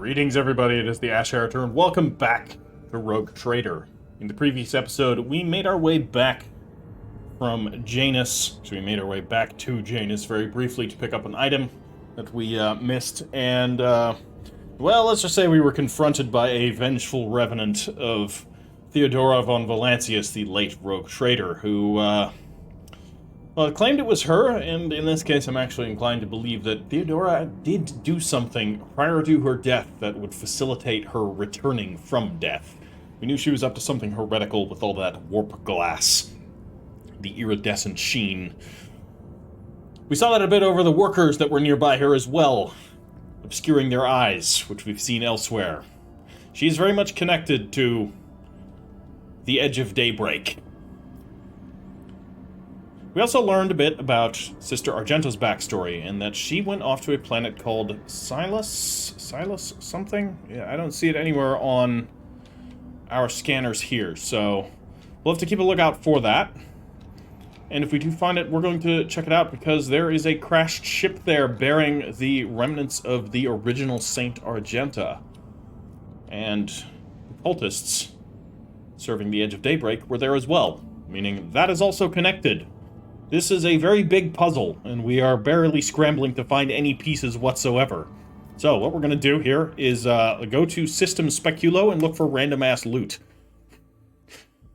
Greetings, everybody. It is the Heritor, and welcome back to Rogue Trader. In the previous episode, we made our way back from Janus. So we made our way back to Janus very briefly to pick up an item that we missed. And, well, let's just say we were confronted by a vengeful revenant of Theodora von Valancius, the late Rogue Trader, who, well, it claimed it was her, and in this case I'm actually inclined to believe that Theodora did do something prior to her death that would facilitate her returning from death. We knew she was up to something heretical with all that warp glass, the iridescent sheen. We saw that a bit over the workers that were nearby her as well, obscuring their eyes, which we've seen elsewhere. She's very much connected to the edge of daybreak. We also learned a bit about Sister Argenta's backstory, and that she went off to a planet called Silas something? Yeah, I don't see it anywhere on our scanners here, so we'll have to keep a lookout for that. And if we do find it, we're going to check it out, because there is a crashed ship there bearing the remnants of the original Saint Argenta. And the cultists serving the Edge of Daybreak were there as well, meaning that is also connected. This is a very big puzzle, and we are barely scrambling to find any pieces whatsoever. So, what we're going to do here is go to System Speculo and look for random-ass loot.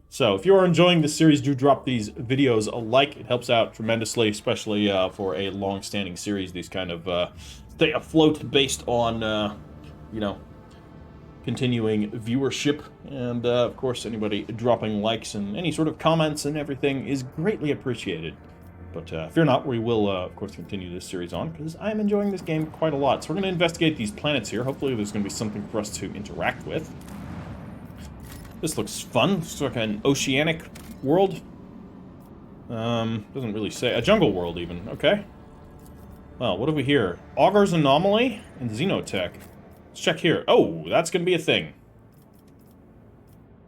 So, if you are enjoying this series, do drop these videos a like. It helps out tremendously, especially for a long-standing series. These kind of stay afloat based on, you know, continuing viewership, and of course anybody dropping likes and any sort of comments and everything is greatly appreciated. But fear not, we will of course continue this series on, because I am enjoying this game quite a lot. So we're going to investigate these planets here. Hopefully there's going to be something for us to interact with. This looks fun. It's like an oceanic world. Doesn't really say. A jungle world even. Okay. Well, what have we here? Auger's Anomaly and Xenotech. Let's check here. Oh, that's gonna be a thing.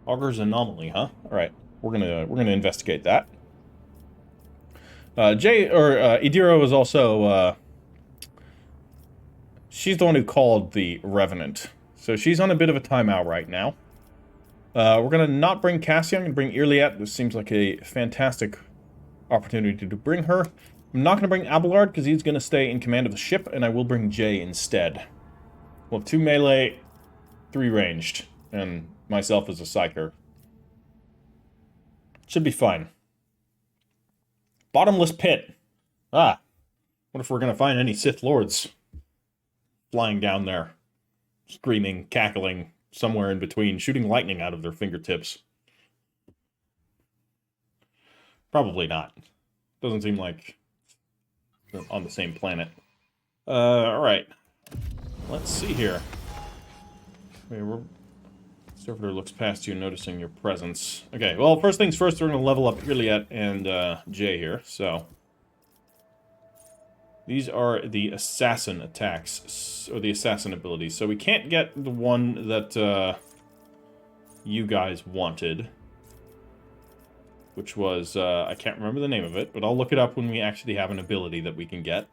Auger's Anomaly, huh? All right, we're gonna investigate that. Idira was also she's the one who called the Revenant, so she's on a bit of a timeout right now. We're gonna not bring Cassian and bring Yrliet. This seems like a fantastic opportunity to bring her. I'm not gonna bring Abelard because he's gonna stay in command of the ship, and I will bring Jay instead. Well, 2 melee, 3 ranged, and myself as a Psyker. Should be fine. Bottomless pit. Ah, what if we're gonna find any Sith Lords flying down there, screaming, cackling, somewhere in between, shooting lightning out of their fingertips? Probably not. Doesn't seem like they're on the same planet. Alright. Let's see here. Okay, Servitor looks past you, noticing your presence. Okay, well, first things first, we're going to level up Yrliet and Jay here, so. These are the assassin attacks, or the assassin abilities. So we can't get the one that you guys wanted, which was, I can't remember the name of it, but I'll look it up when we actually have an ability that we can get.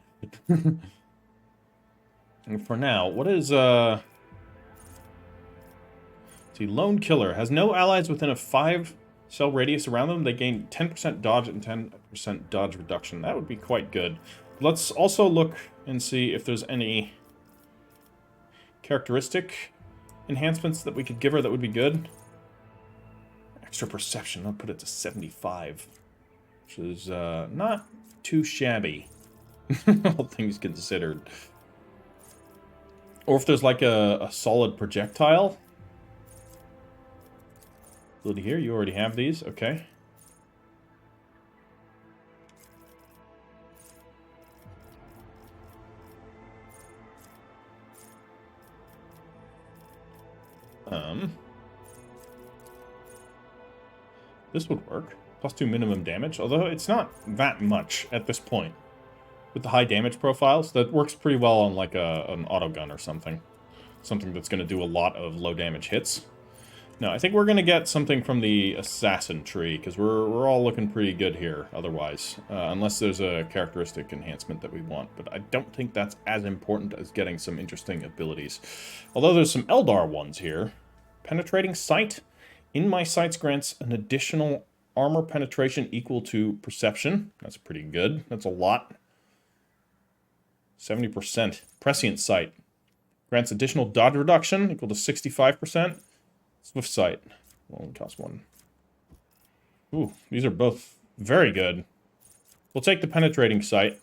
And for now, what is, see, Lone Killer has no allies within a 5-cell radius around them. They gain 10% dodge and 10% dodge reduction. That would be quite good. Let's also look and see if there's any characteristic enhancements that we could give her that would be good. Extra perception, I'll put it to 75. Which is, not too shabby, all things considered. Or if there's like a solid projectile. Ability here, you already have these, okay. This would work. +2 minimum damage, although it's not that much at this point. With the high damage profiles, that works pretty well on like an autogun or something. Something that's going to do a lot of low damage hits. No, I think we're going to get something from the assassin tree, because we're all looking pretty good here, otherwise. Unless there's a characteristic enhancement that we want. But I don't think that's as important as getting some interesting abilities. Although there's some Eldar ones here. Penetrating sight. In my sights grants an additional armor penetration equal to perception. That's pretty good. That's a lot. 70%. Prescient sight. Grants additional dodge reduction equal to 65%. Swift sight. Only costs 1. Ooh, these are both very good. We'll take the penetrating sight.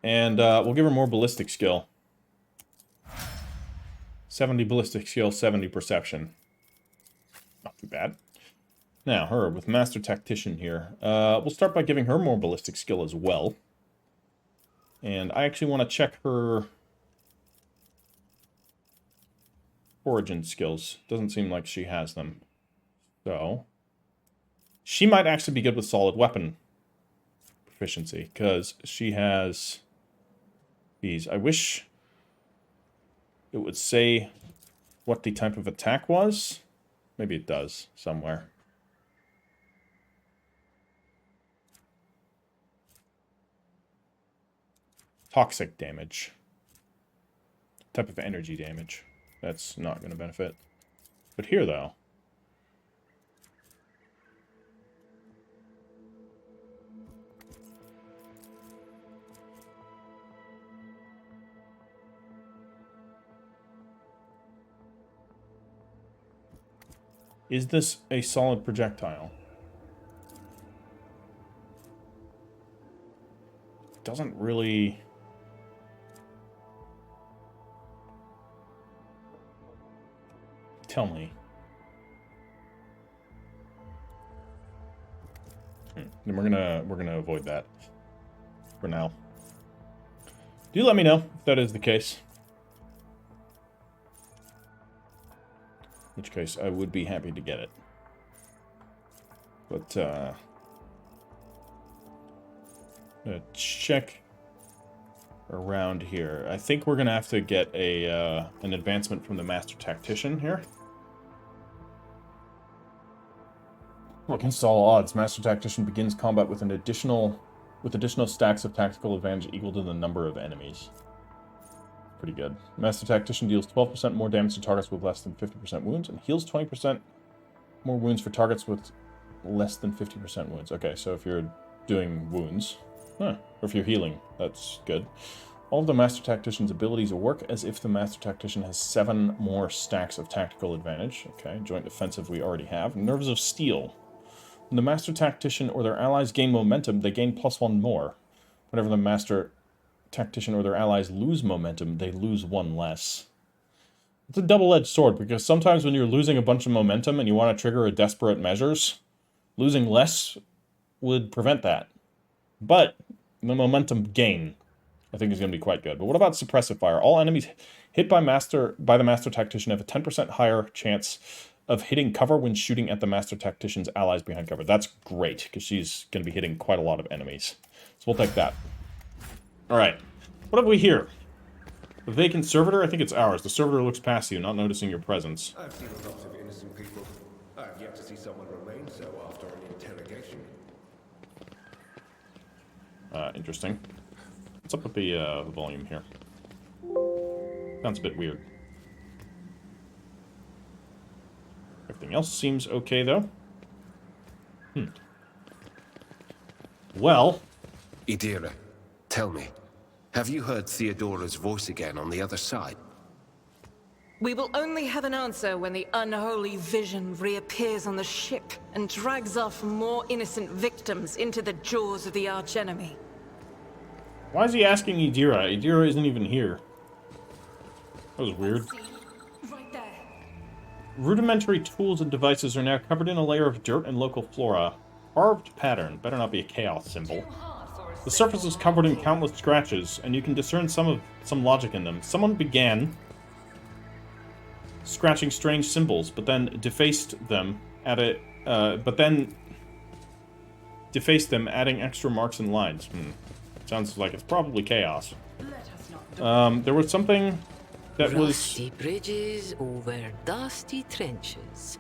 And we'll give her more ballistic skill. 70 ballistic skill, 70 perception. Not too bad. Now, her with Master Tactician here. We'll start by giving her more ballistic skill as well. And I actually want to check her origin skills. Doesn't seem like she has them. So, she might actually be good with solid weapon proficiency, because she has these. I wish it would say what the type of attack was. Maybe it does somewhere. Toxic damage. Type of energy damage. That's not going to benefit. But here, though. Is this a solid projectile? Doesn't really... tell me. Then we're gonna avoid that for now. Do let me know if that is the case. In which case, I would be happy to get it. But check around here. I think we're gonna have to get a an advancement from the Master Tactician here. Well, against all odds, Master Tactician begins combat with additional stacks of tactical advantage equal to the number of enemies. Pretty good. Master Tactician deals 12% more damage to targets with less than 50% wounds, and heals 20% more wounds for targets with less than 50% wounds. Okay, so if you're doing wounds, or if you're healing, that's good. All of the Master Tactician's abilities work as if the Master Tactician has 7 more stacks of tactical advantage. Okay, joint offensive we already have. Nerves of Steel. When the Master Tactician or their allies gain momentum, they gain +1 more. Whenever the Master Tactician or their allies lose momentum, they lose 1 less. It's a double-edged sword, because sometimes when you're losing a bunch of momentum and you want to trigger a desperate measures, losing less would prevent that. But the momentum gain, I think, is going to be quite good. But what about Suppressive Fire? All enemies hit by the Master Tactician have a 10% higher chance of hitting cover when shooting at the Master Tactician's allies behind cover. That's great, because she's going to be hitting quite a lot of enemies. So we'll take that. Alright. What have we here? The vacant servitor? I think it's ours. The servitor looks past you, not noticing your presence. I've seen a lot of innocent people. I've yet to see someone remain so after an interrogation. Interesting. What's up with the volume here? Sounds a bit weird. Everything else seems okay, though. Well... Idira, tell me, have you heard Theodora's voice again on the other side? We will only have an answer when the unholy vision reappears on the ship and drags off more innocent victims into the jaws of the archenemy. Why is he asking Idira? Idira isn't even here. That was weird. Right there. Rudimentary tools and devices are now covered in a layer of dirt and local flora. Carved pattern. Better not be a chaos symbol. The surface is covered in countless scratches, and you can discern some logic in them. Someone began scratching strange symbols, but then defaced them, adding extra marks and lines. Sounds like it's probably chaos. There was something That was... Rusty bridges over dusty trenches.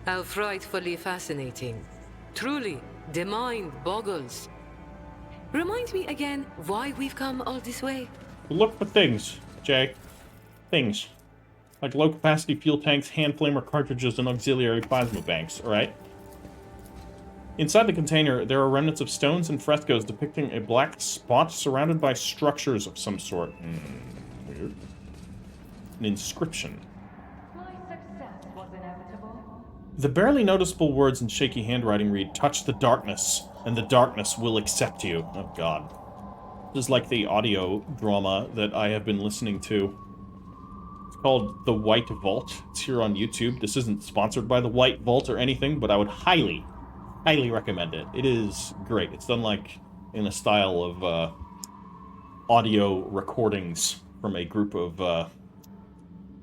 How frightfully fascinating. Truly, the mind boggles. Remind me again why we've come all this way. Look for things, Jay. Things. Like low-capacity fuel tanks, hand flamer cartridges, and auxiliary plasma banks, alright? Inside the container, there are remnants of stones and frescoes depicting a black spot surrounded by structures of some sort. Weird. An inscription. My success was inevitable. The barely noticeable words in shaky handwriting read, "Touch the darkness, and the darkness will accept you." Oh god. This is like the audio drama that I have been listening to. It's called The White Vault. It's here on YouTube. This isn't sponsored by The White Vault or anything, but I would highly recommend it. It is great. It's done like in a style of audio recordings from a group of,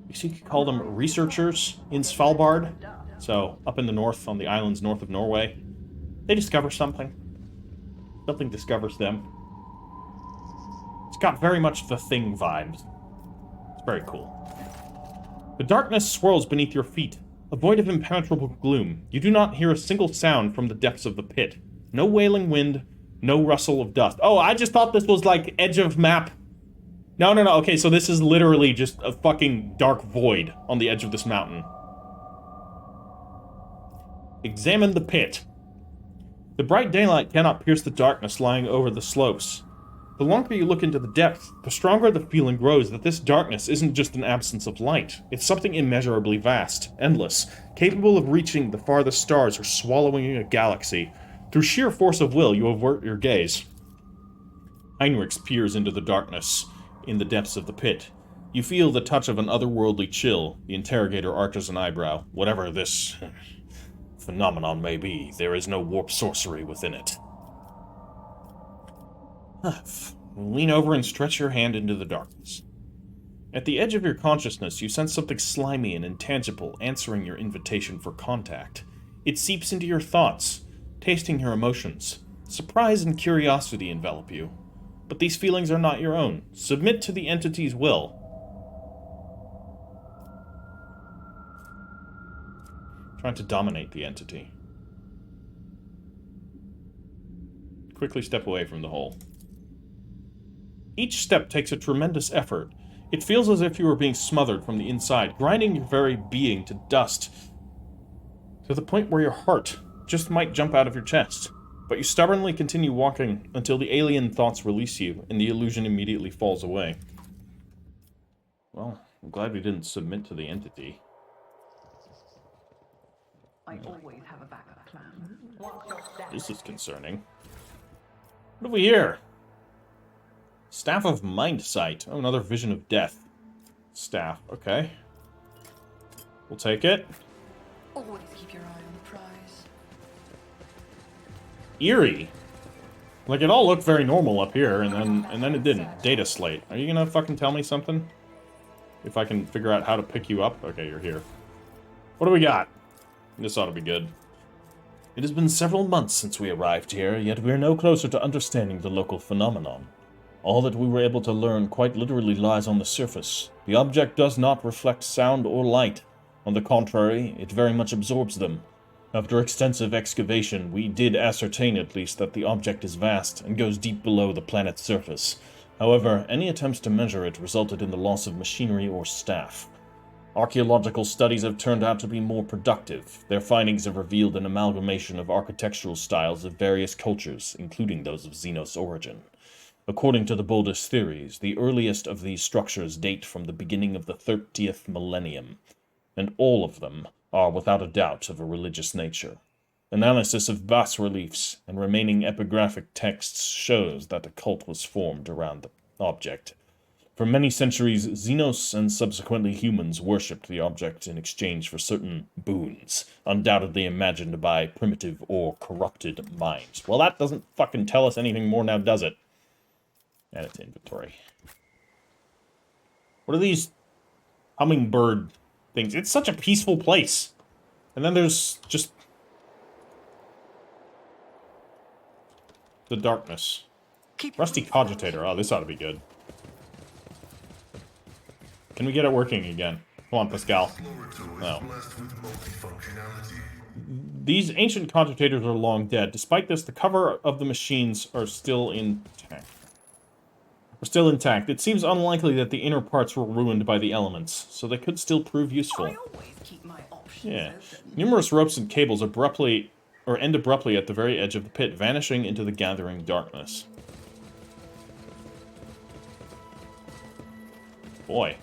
you could call them researchers in Svalbard. So, up in the north, on the islands north of Norway, they discover something. Something discovers them. It's got very much the Thing vibes. It's very cool. The darkness swirls beneath your feet, a void of impenetrable gloom. You do not hear a single sound from the depths of the pit. No wailing wind, no rustle of dust. Oh, I just thought this was like edge of map. No. Okay, so this is literally just a fucking dark void on the edge of this mountain. Examine the pit. The bright daylight cannot pierce the darkness lying over the slopes. The longer you look into the depth, the stronger the feeling grows that this darkness isn't just an absence of light. It's something immeasurably vast, endless, capable of reaching the farthest stars or swallowing a galaxy. Through sheer force of will, you avert your gaze. Heinrichs peers into the darkness in the depths of the pit. You feel the touch of an otherworldly chill. The interrogator arches an eyebrow. Whatever this phenomenon may be, there is no warp sorcery within it. Lean over and stretch your hand into the darkness. At the edge of your consciousness, you sense something slimy and intangible answering your invitation for contact. It seeps into your thoughts, tasting your emotions. Surprise and curiosity envelop you. But these feelings are not your own. Submit to the entity's will. Trying to dominate the entity. Quickly step away from the hole. Each step takes a tremendous effort. It feels as if you were being smothered from the inside, grinding your very being to dust, to the point where your heart just might jump out of your chest. But you stubbornly continue walking until the alien thoughts release you, and the illusion immediately falls away. Well, I'm glad we didn't submit to the entity. I always have a backup plan. Watch your step. This is concerning. What have we here? Staff of Mind Sight. Oh, another vision of death. Staff. Okay. We'll take it. Always keep your eye on the prize. Eerie. Like, it all looked very normal up here, and then it didn't. Data slate. Are you gonna fucking tell me something? If I can figure out how to pick you up? Okay, you're here. What do we got? This ought to be good. It has been several months since we arrived here, yet we are no closer to understanding the local phenomenon. All that we were able to learn quite literally lies on the surface. The object does not reflect sound or light. On the contrary, it very much absorbs them. After extensive excavation, we did ascertain at least that the object is vast and goes deep below the planet's surface. However, any attempts to measure it resulted in the loss of machinery or staff. Archaeological studies have turned out to be more productive. Their findings have revealed an amalgamation of architectural styles of various cultures, including those of Xenos origin. According to the boldest theories, the earliest of these structures date from the beginning of the 30th millennium, and all of them are without a doubt of a religious nature. Analysis of bas-reliefs and remaining epigraphic texts shows that a cult was formed around the object. For many centuries, Xenos and subsequently humans worshipped the object in exchange for certain boons, undoubtedly imagined by primitive or corrupted minds. Well, that doesn't fucking tell us anything more now, does it? Add it to inventory. What are these hummingbird things? It's such a peaceful place. And then there's just the darkness. Rusty cogitator. Oh, this ought to be good. Can we get it working again? Come on, Pascal. No. These ancient cogitators are long dead. Despite this, the cover of the machines are still intact. It seems unlikely that the inner parts were ruined by the elements, so they could still prove useful. I always keep my options Yeah. open. Numerous ropes and cables end abruptly at the very edge of the pit, vanishing into the gathering darkness. Boy.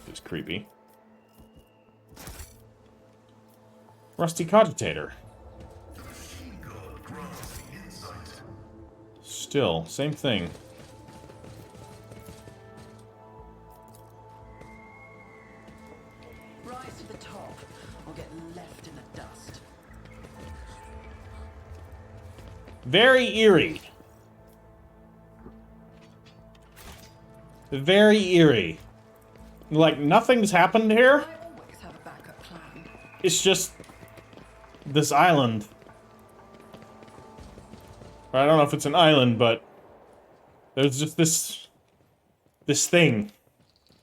It's creepy. Rusty cogitator. Still, same thing. Rise to the top, or get left in the dust. Very eerie. Very eerie. Like, nothing's happened here. I always have a backup plan. It's just this island. I don't know if it's an island, but there's just this thing.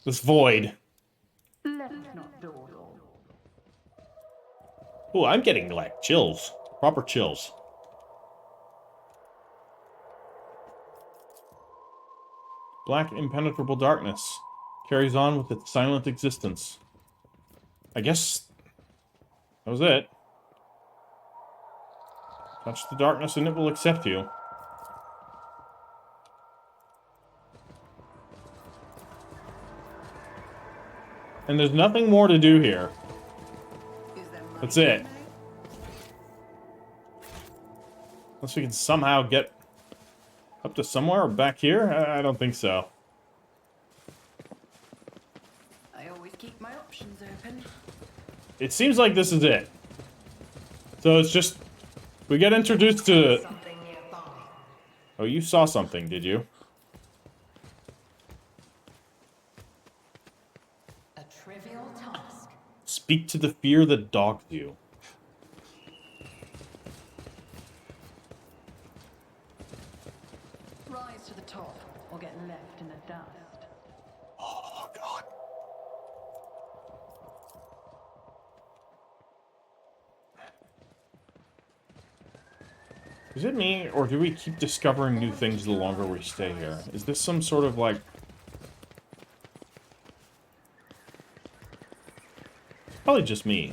This void. Let us not dawdle. Ooh, I'm getting, like, chills. Proper chills. Black, impenetrable darkness carries on with its silent existence. I guess that was it. Touch the darkness and it will accept you. And there's nothing more to do here. Is there money That's it. to make? Unless we can somehow get up to somewhere or back here? I don't think so. I always keep my options open. It seems like this is it. So it's just... We get introduced to... Something nearby. Oh, you saw something, did you? A trivial task. Speak to the fear that dogs you. Rise to the top, or get left in the dust. Oh, God. Is it me, or do we keep discovering new things the longer we stay here? Is this some sort of, like... Probably just me.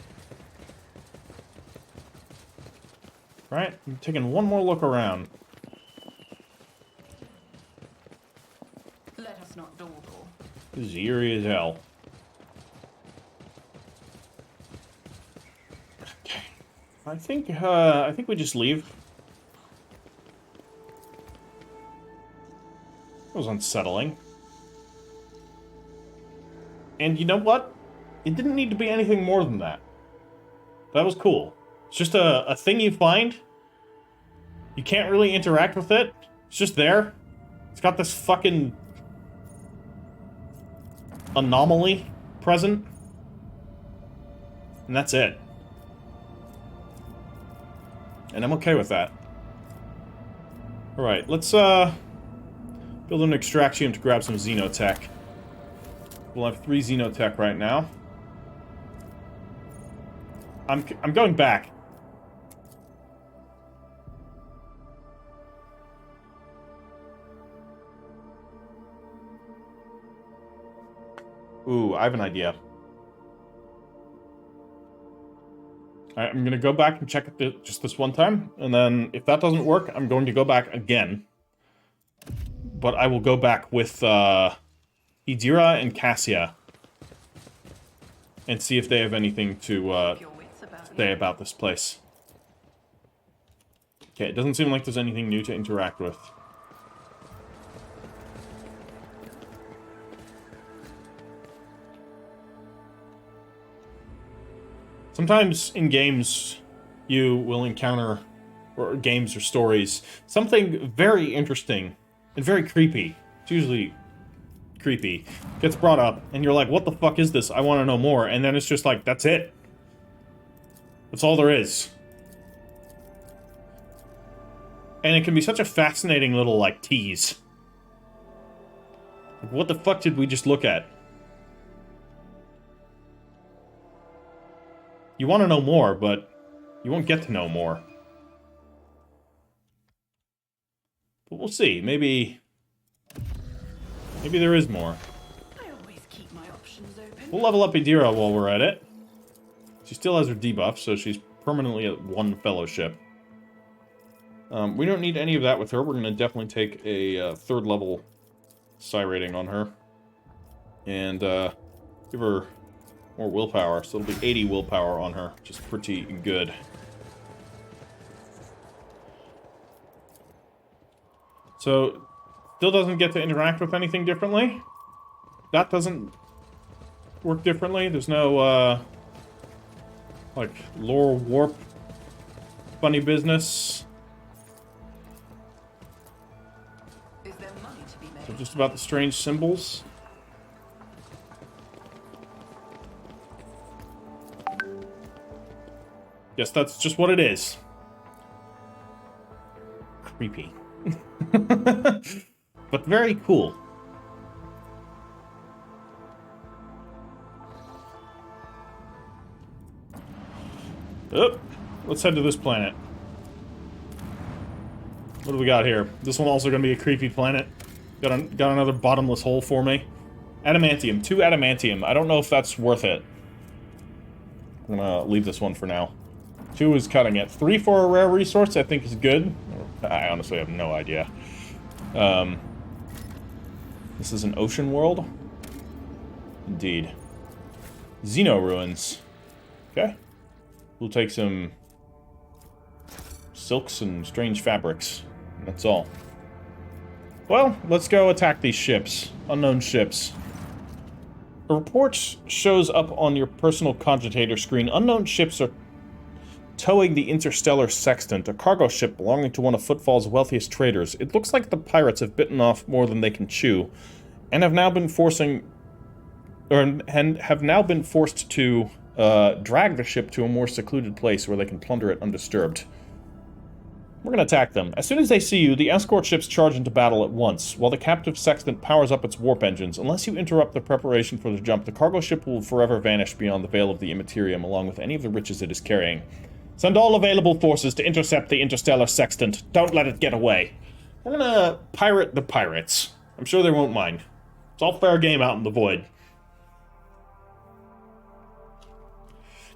Right? I'm taking one more look around. Let us not dawdle. This is eerie as hell. Okay. I think we just leave. That was unsettling. And you know what? It didn't need to be anything more than that. That was cool. It's just a thing you find. You can't really interact with it. It's just there. It's got this fucking anomaly present. And that's it. And I'm okay with that. Alright, let's build an extraction to grab some xenotech. We'll have 3 xenotech right now. I'm going back. Ooh, I have an idea. Alright, I'm gonna go back and check it just this one time, and then if that doesn't work, I'm going to go back again. But I will go back with Idira and Cassia and see if they have anything to Your wits about say you. about this place. Okay, it doesn't seem like there's anything new to interact with. Sometimes in games, you will encounter, or games or stories, something very interesting and very creepy. It's usually creepy. Gets brought up, and you're like, what the fuck is this? I want to know more. And then it's just like, that's it. That's all there is. And it can be such a fascinating little, like, tease. Like, what the fuck did we just look at? You want to know more, but you won't get to know more. But we'll see. Maybe there is more. I always keep my options open. We'll level up Ydira while we're at it. She still has her debuff, so she's permanently at 1 fellowship. We don't need any of that with her. We're going to definitely take a 3rd level psi rating on her. And give her more willpower. So it'll be 80 willpower on her, which is pretty good. So, still doesn't get to interact with anything differently. That doesn't work differently. There's no, like, lore warp funny business. Is there money to be made? So just about the strange symbols. Yes, that's just what it is. Creepy. But very cool. Oh, let's head to this planet. What do we got here? This one also going to be a creepy planet. Got another bottomless hole for me. Adamantium. 2 adamantium. I don't know if that's worth it. I'm going to leave this one for now. 2 is cutting it. 3 for a rare resource I think is good. I honestly have no idea. This is an ocean world? Indeed. Xeno ruins. Okay. We'll take some silks and strange fabrics. That's all. Well, let's go attack these ships. Unknown ships. A report shows up on your personal cogitator screen. Unknown ships are towing the Interstellar Sextant, a cargo ship belonging to one of Footfall's wealthiest traders. It looks like the pirates have bitten off more than they can chew, and have now been forced to drag the ship to a more secluded place where they can plunder it undisturbed. We're going to attack them. As soon as they see you, the escort ships charge into battle at once, while the captive sextant powers up its warp engines. Unless you interrupt the preparation for the jump, the cargo ship will forever vanish beyond the veil of the immaterium, along with any of the riches it is carrying. Send all available forces to intercept the interstellar sextant. Don't let it get away. We're gonna pirate the pirates. I'm sure they won't mind. It's all fair game out in the void.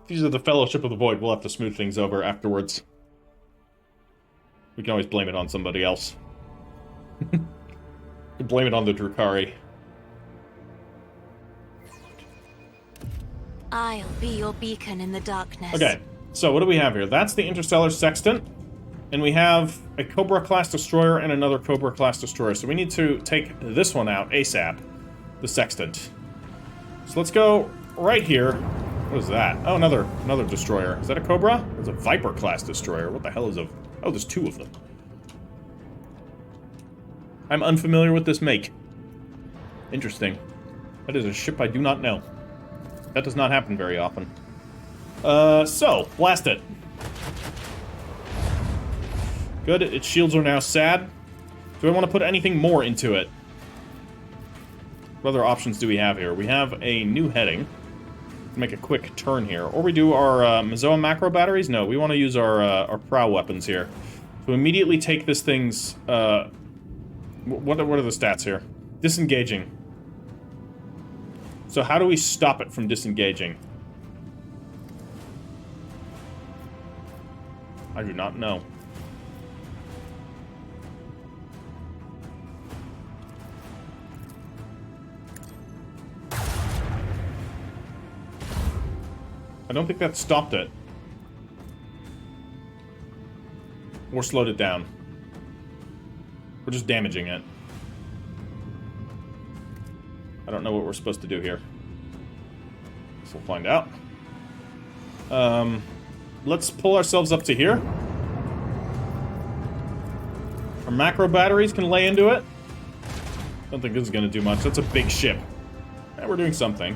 These are the Fellowship of the Void. We'll have to smooth things over afterwards. We can always blame it on somebody else. Blame it on the Drukhari. I'll be your beacon in the darkness. Okay, so what do we have here? That's the Interstellar Sextant. And we have a Cobra-class destroyer and another Cobra-class destroyer. So we need to take this one out ASAP. The Sextant. So let's go right here. What is that? Oh, another destroyer. Is that a Cobra? It's a Viper-class destroyer. What the hell is a... Oh, there's 2 of them. I'm unfamiliar with this make. Interesting. That is a ship I do not know. That does not happen very often. So, blast it. Good, its shields are now sad. Do I want to put anything more into it? What other options do we have here? We have a new heading. Make a quick turn here. Or we do our Mazoa macro batteries? No, we want to use our prow weapons here. So immediately take this thing's... what are the stats here? Disengaging. So how do we stop it from disengaging? I do not know. I don't think that stopped it. Or slowed it down. We're just damaging it. I don't know what we're supposed to do here. So we'll find out. Let's pull ourselves up to here. Our macro batteries can lay into it. Don't think this is going to do much. That's a big ship. Yeah, we're doing something.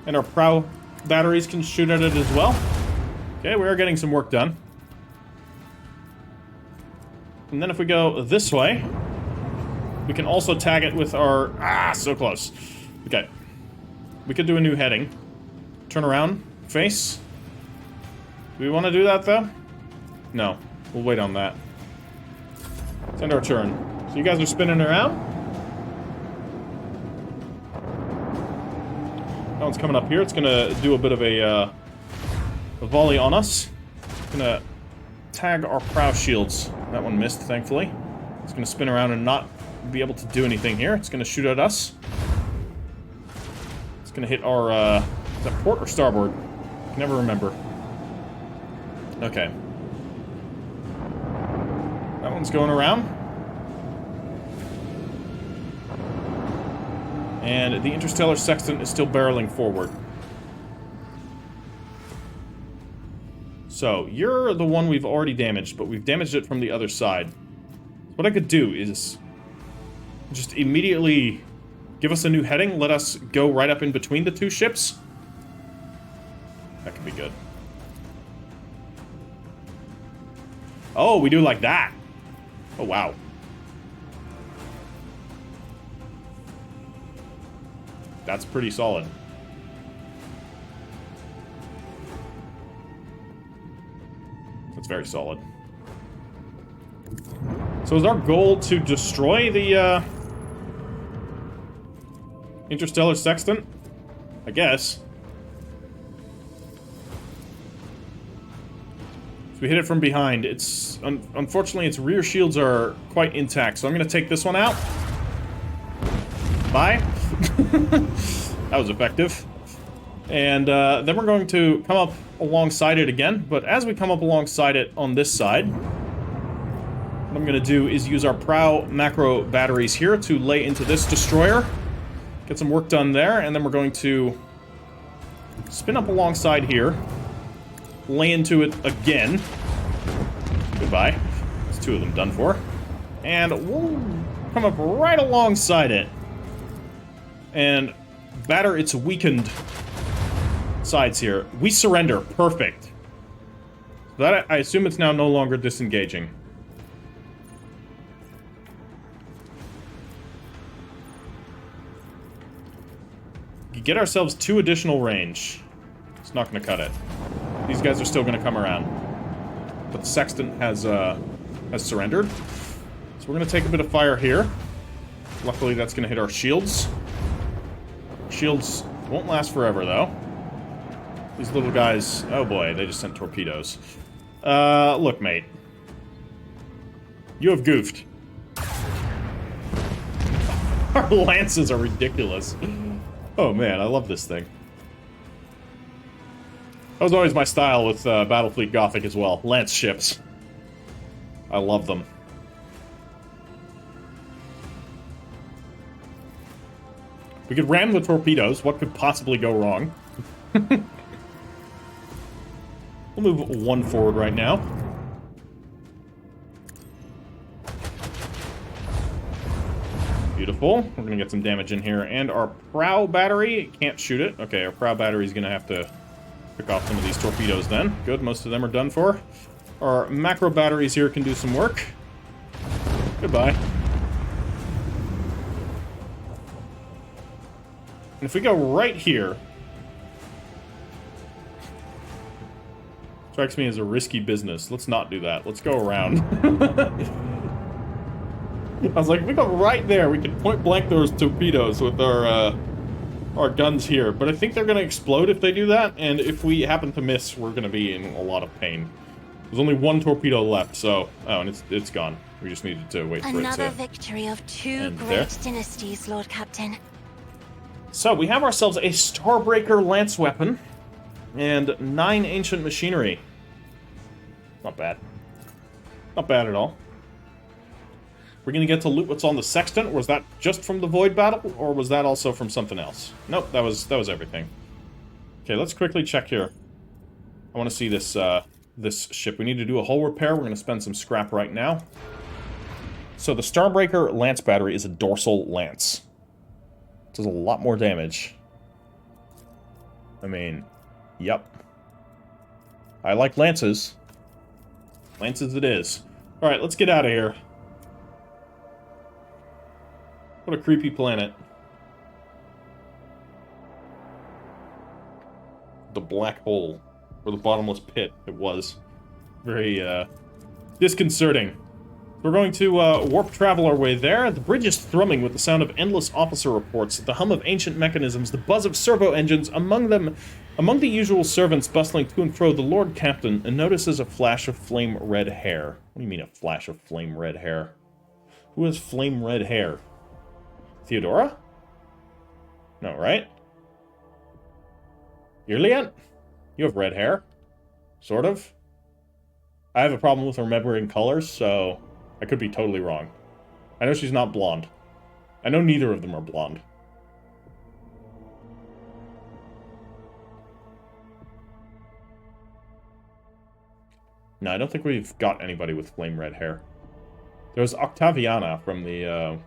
And our prow batteries can shoot at it as well. Okay, we are getting some work done. And then if we go this way, we can also tag it with our... Ah, so close. Okay. We could do a new heading. Turn around. Face. Do we want to do that, though? No. We'll wait on that. Send our turn. So you guys are spinning around? That one's coming up here. It's gonna do a bit of a volley on us. It's gonna tag our prow shields. That one missed, thankfully. It's gonna spin around and not be able to do anything here. It's gonna shoot at us. It's gonna hit our, is that port or starboard? I can never remember. Okay. That one's going around. And the interstellar sextant is still barreling forward. So, you're the one we've already damaged, but we've damaged it from the other side. What I could do is just immediately give us a new heading, let us go right up in between the two ships. That could be good. Oh, we do like that. Oh, wow. That's pretty solid. That's very solid. So is our goal to destroy the, interstellar sextant? I guess. So we hit it from behind. It's unfortunately its rear shields are quite intact, so I'm gonna take this one out. Bye. That was effective. And then we're going to come up alongside it again, but as we come up alongside it on this side, what I'm gonna do is use our prow macro batteries here to lay into this destroyer. Get some work done there, and then we're going to spin up alongside here, lay into it again. Goodbye. There's two of them done for. And we'll come up right alongside it and batter its weakened sides here. We surrender. Perfect. That, I assume it's now no longer disengaging. Get ourselves 2 additional range. It's not going to cut it. These guys are still going to come around. But the sextant has surrendered. So we're going to take a bit of fire here. Luckily, that's going to hit our shields. Shields won't last forever, though. These little guys... Oh, boy. They just sent torpedoes. Look, mate. You have goofed. Our lances are ridiculous. Oh man, I love this thing. That was always my style with Battlefleet Gothic as well. Lance ships. I love them. We could ram the torpedoes. What could possibly go wrong? We'll move 1 forward right now. Beautiful. We're gonna get some damage in here. And our prow battery can't shoot it. Okay, our prow battery is gonna have to pick off some of these torpedoes then. Good, most of them are done for. Our macro batteries here can do some work. Goodbye. And if we go right here... Strikes me as a risky business. Let's not do that. Let's go around. I was like, if we go right there, we can point blank those torpedoes with our guns here. But I think they're going to explode if they do that, and if we happen to miss, we're going to be in a lot of pain. There's only 1 torpedo left, so... Oh, and it's gone. We just needed to wait for it to... Another victory of 2 great dynasties, Lord Captain. So, we have ourselves a Starbreaker lance weapon, and 9 ancient machinery. Not bad. Not bad at all. We're gonna get to loot what's on the sextant. Was that just from the Void Battle, or was that also from something else? Nope, that was everything. Okay, let's quickly check here. I want to see this this ship. We need to do a hull repair. We're gonna spend some scrap right now. So the Starbreaker lance battery is a dorsal lance. It does a lot more damage. I mean, yep. I like lances. Lances it is. Alright, let's get out of here. What a creepy planet. The black hole. Or Or the bottomless pit, it was. Very, disconcerting. We're going to, warp travel our way there. The bridge is thrumming with the sound of endless officer reports, the hum of ancient mechanisms, the buzz of servo engines. Among the usual servants bustling to and fro, the Lord Captain notices a flash of flame-red hair. What do you mean, a flash of flame-red hair? Who has flame-red hair? Theodora? No, right? Yrliet? You have red hair. Sort of. I have a problem with remembering colors, so I could be totally wrong. I know she's not blonde. I know neither of them are blonde. No, I don't think we've got anybody with flame red hair. There was Octaviana from the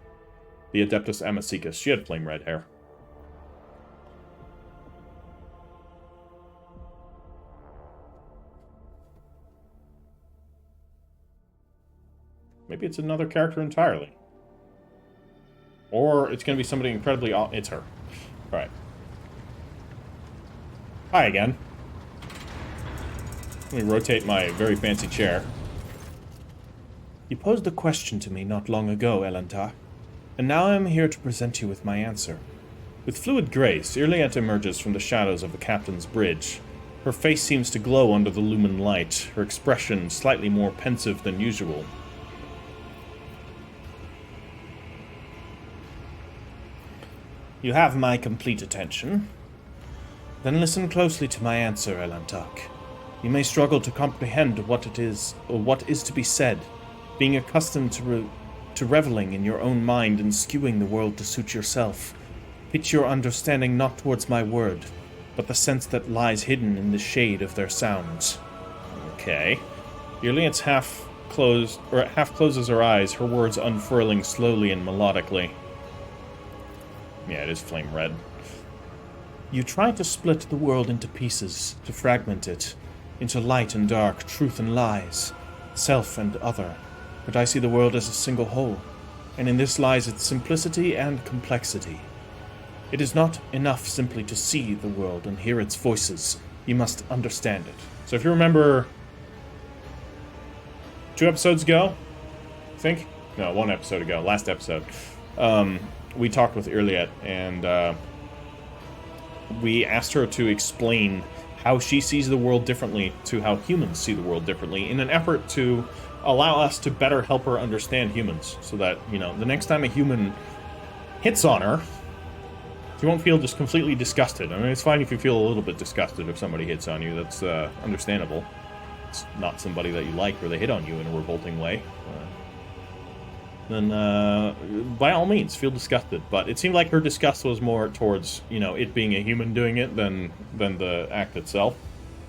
Adeptus Amazicus. She had flame red hair. Maybe it's another character entirely. Or it's going to be somebody incredibly... It's her. Alright. Hi again. Let me rotate my very fancy chair. You posed a question to me not long ago, Elantar, and now I am here to present you with my answer. With fluid grace, Yrliet emerges from the shadows of the captain's bridge. Her face seems to glow under the lumen light, her expression slightly more pensive than usual. You have my complete attention. Then listen closely to my answer, Elantar. You may struggle to comprehend what it is, or what is to be said, being accustomed to reveling in your own mind and skewing the world to suit yourself. Pitch your understanding not towards my word, but the sense that lies hidden in the shade of their sounds. Okay. Yrliet's half closes her eyes, her words unfurling slowly and melodically. Yeah, it is flame red. You try to split the world into pieces, to fragment it, into light and dark, truth and lies, self and other. But I see the world as a single whole, and in this lies its simplicity and complexity. It is not enough simply to see the world and hear its voices. You must understand it. So if you remember 2 episodes ago, I think? No, 1 episode ago, last episode. We talked with Yrliet, and we asked her to explain how she sees the world differently to how humans see the world differently, in an effort to allow us to better help her understand humans, so that, you know, the next time a human hits on her, she won't feel just completely disgusted. I mean, it's fine if you feel a little bit disgusted if somebody hits on you. That's understandable. It's not somebody that you like, or they hit on you in a revolting way. Then by all means, feel disgusted. But it seemed like her disgust was more towards, you know, it being a human doing it than the act itself.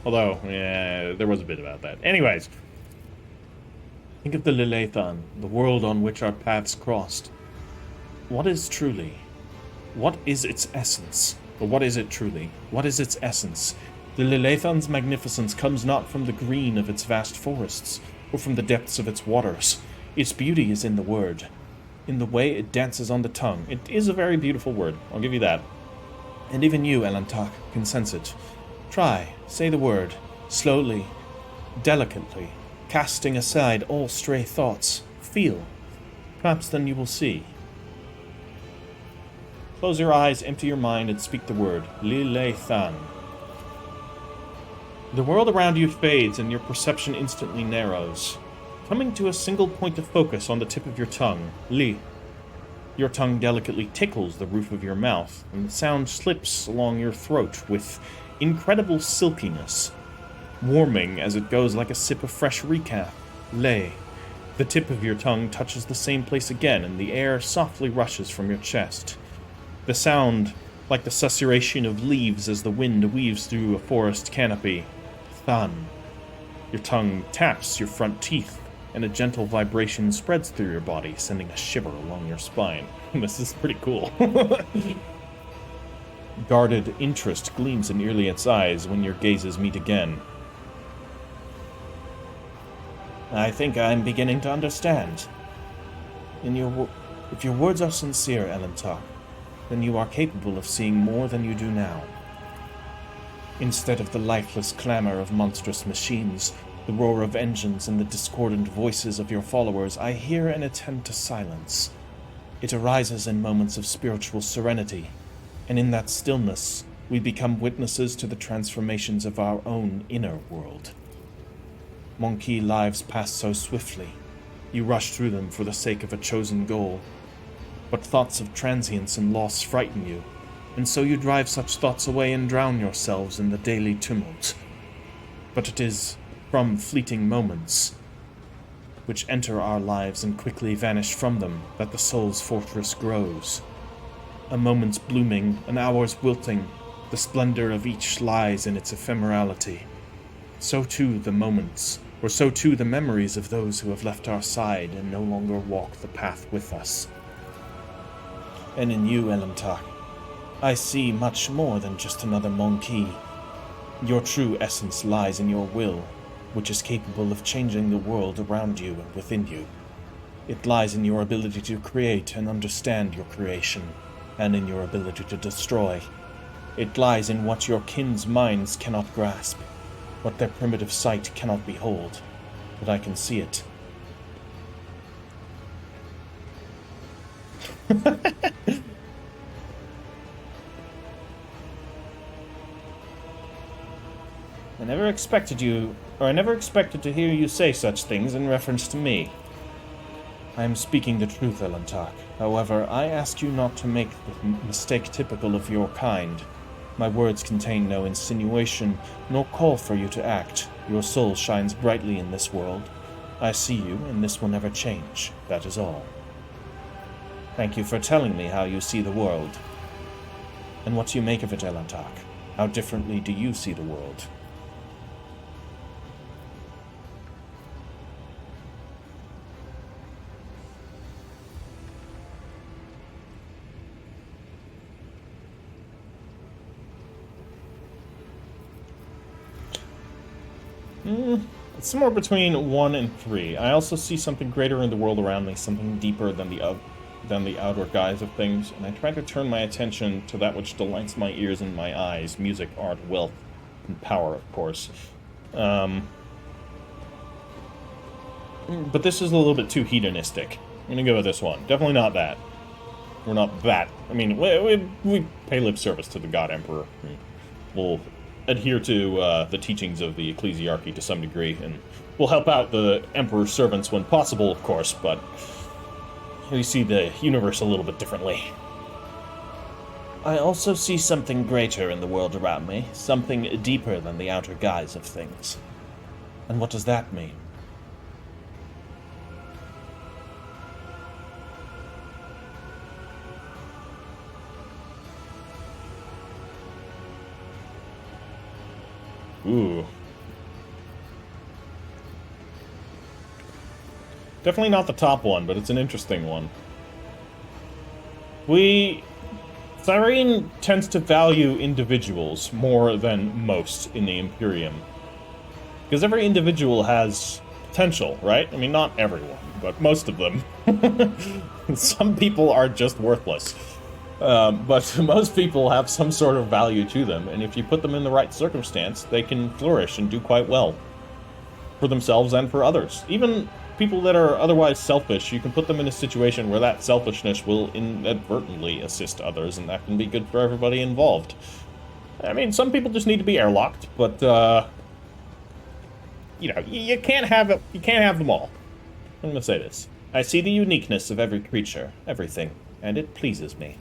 Although, yeah, there was a bit about that. Anyways, think of the Lilethon, the world on which our paths crossed. What is truly? What is its essence? Or what is it truly? What is its essence? The Lilethon's magnificence comes not from the green of its vast forests, or from the depths of its waters. Its beauty is in the word, in the way it dances on the tongue. It is a very beautiful word, I'll give you that. And even you, Elantar, can sense it. Try, say the word, slowly, delicately, casting aside all stray thoughts. Feel. Perhaps then you will see. Close your eyes, empty your mind, and speak the word. Lilethon. The world around you fades, and your perception instantly narrows, coming to a single point of focus on the tip of your tongue, Li. Your tongue delicately tickles the roof of your mouth, and the sound slips along your throat with incredible silkiness, warming as it goes like a sip of fresh recap. Le. The tip of your tongue touches the same place again, and the air softly rushes from your chest. The sound, like the susurration of leaves as the wind weaves through a forest canopy. Than. Your tongue taps your front teeth, and a gentle vibration spreads through your body, sending a shiver along your spine. This is pretty cool. Guarded interest gleams in Yrliet's eyes when your gazes meet again. I think I'm beginning to understand. If your words are sincere, Elantar, then you are capable of seeing more than you do now. Instead of the lifeless clamor of monstrous machines, the roar of engines, and the discordant voices of your followers, I hear and attend to silence. It arises in moments of spiritual serenity, and in that stillness, we become witnesses to the transformations of our own inner world. Monkey lives pass so swiftly. You rush through them for the sake of a chosen goal. But thoughts of transience and loss frighten you, and so you drive such thoughts away and drown yourselves in the daily tumult. But it is from fleeting moments, which enter our lives and quickly vanish from them, that the soul's fortress grows. A moment's blooming, an hour's wilting, the splendor of each lies in its ephemerality. So too the moments, or so too the memories of those who have left our side and no longer walk the path with us. And in you, Elentar, I see much more than just another monkey. Your true essence lies in your will, which is capable of changing the world around you and within you. It lies in your ability to create and understand your creation, and in your ability to destroy. It lies in what your kin's minds cannot grasp, what their primitive sight cannot behold, but I can see it. I never expected to hear you say such things in reference to me. I am speaking the truth, Elentar. However, I ask you not to make the mistake typical of your kind. My words contain no insinuation, nor call for you to act. Your soul shines brightly in this world. I see you, and this will never change. That is all. Thank you for telling me how you see the world. And what do you make of it, Elentar? How differently do you see the world? It's somewhere between 1 and 3. I also see something greater in the world around me, something deeper than the outer guise of things, and I try to turn my attention to that which delights my ears and my eyes: music, art, wealth, and power, of course. But this is a little bit too hedonistic. I'm gonna go with this one. Definitely not that. We're not that. I mean, we pay lip service to the God Emperor. We'll adhere to the teachings of the ecclesiarchy to some degree, and we'll help out the Emperor's servants when possible, of course, but we see the universe a little bit differently. I also see something greater in the world around me, something deeper than the outer guise of things. And what does that mean? Ooh. Definitely not the top one, but it's an interesting one. Cyrene tends to value individuals more than most in the Imperium. Because every individual has potential, right? I mean, not everyone, but most of them. Some people are just worthless. But most people have some sort of value to them, and if you put them in the right circumstance, they can flourish and do quite well. For themselves and for others. Even people that are otherwise selfish, you can put them in a situation where that selfishness will inadvertently assist others, and that can be good for everybody involved. I mean, some people just need to be airlocked, but, you know, you can't have them all. I'm gonna say this. I see the uniqueness of every creature, everything, and it pleases me.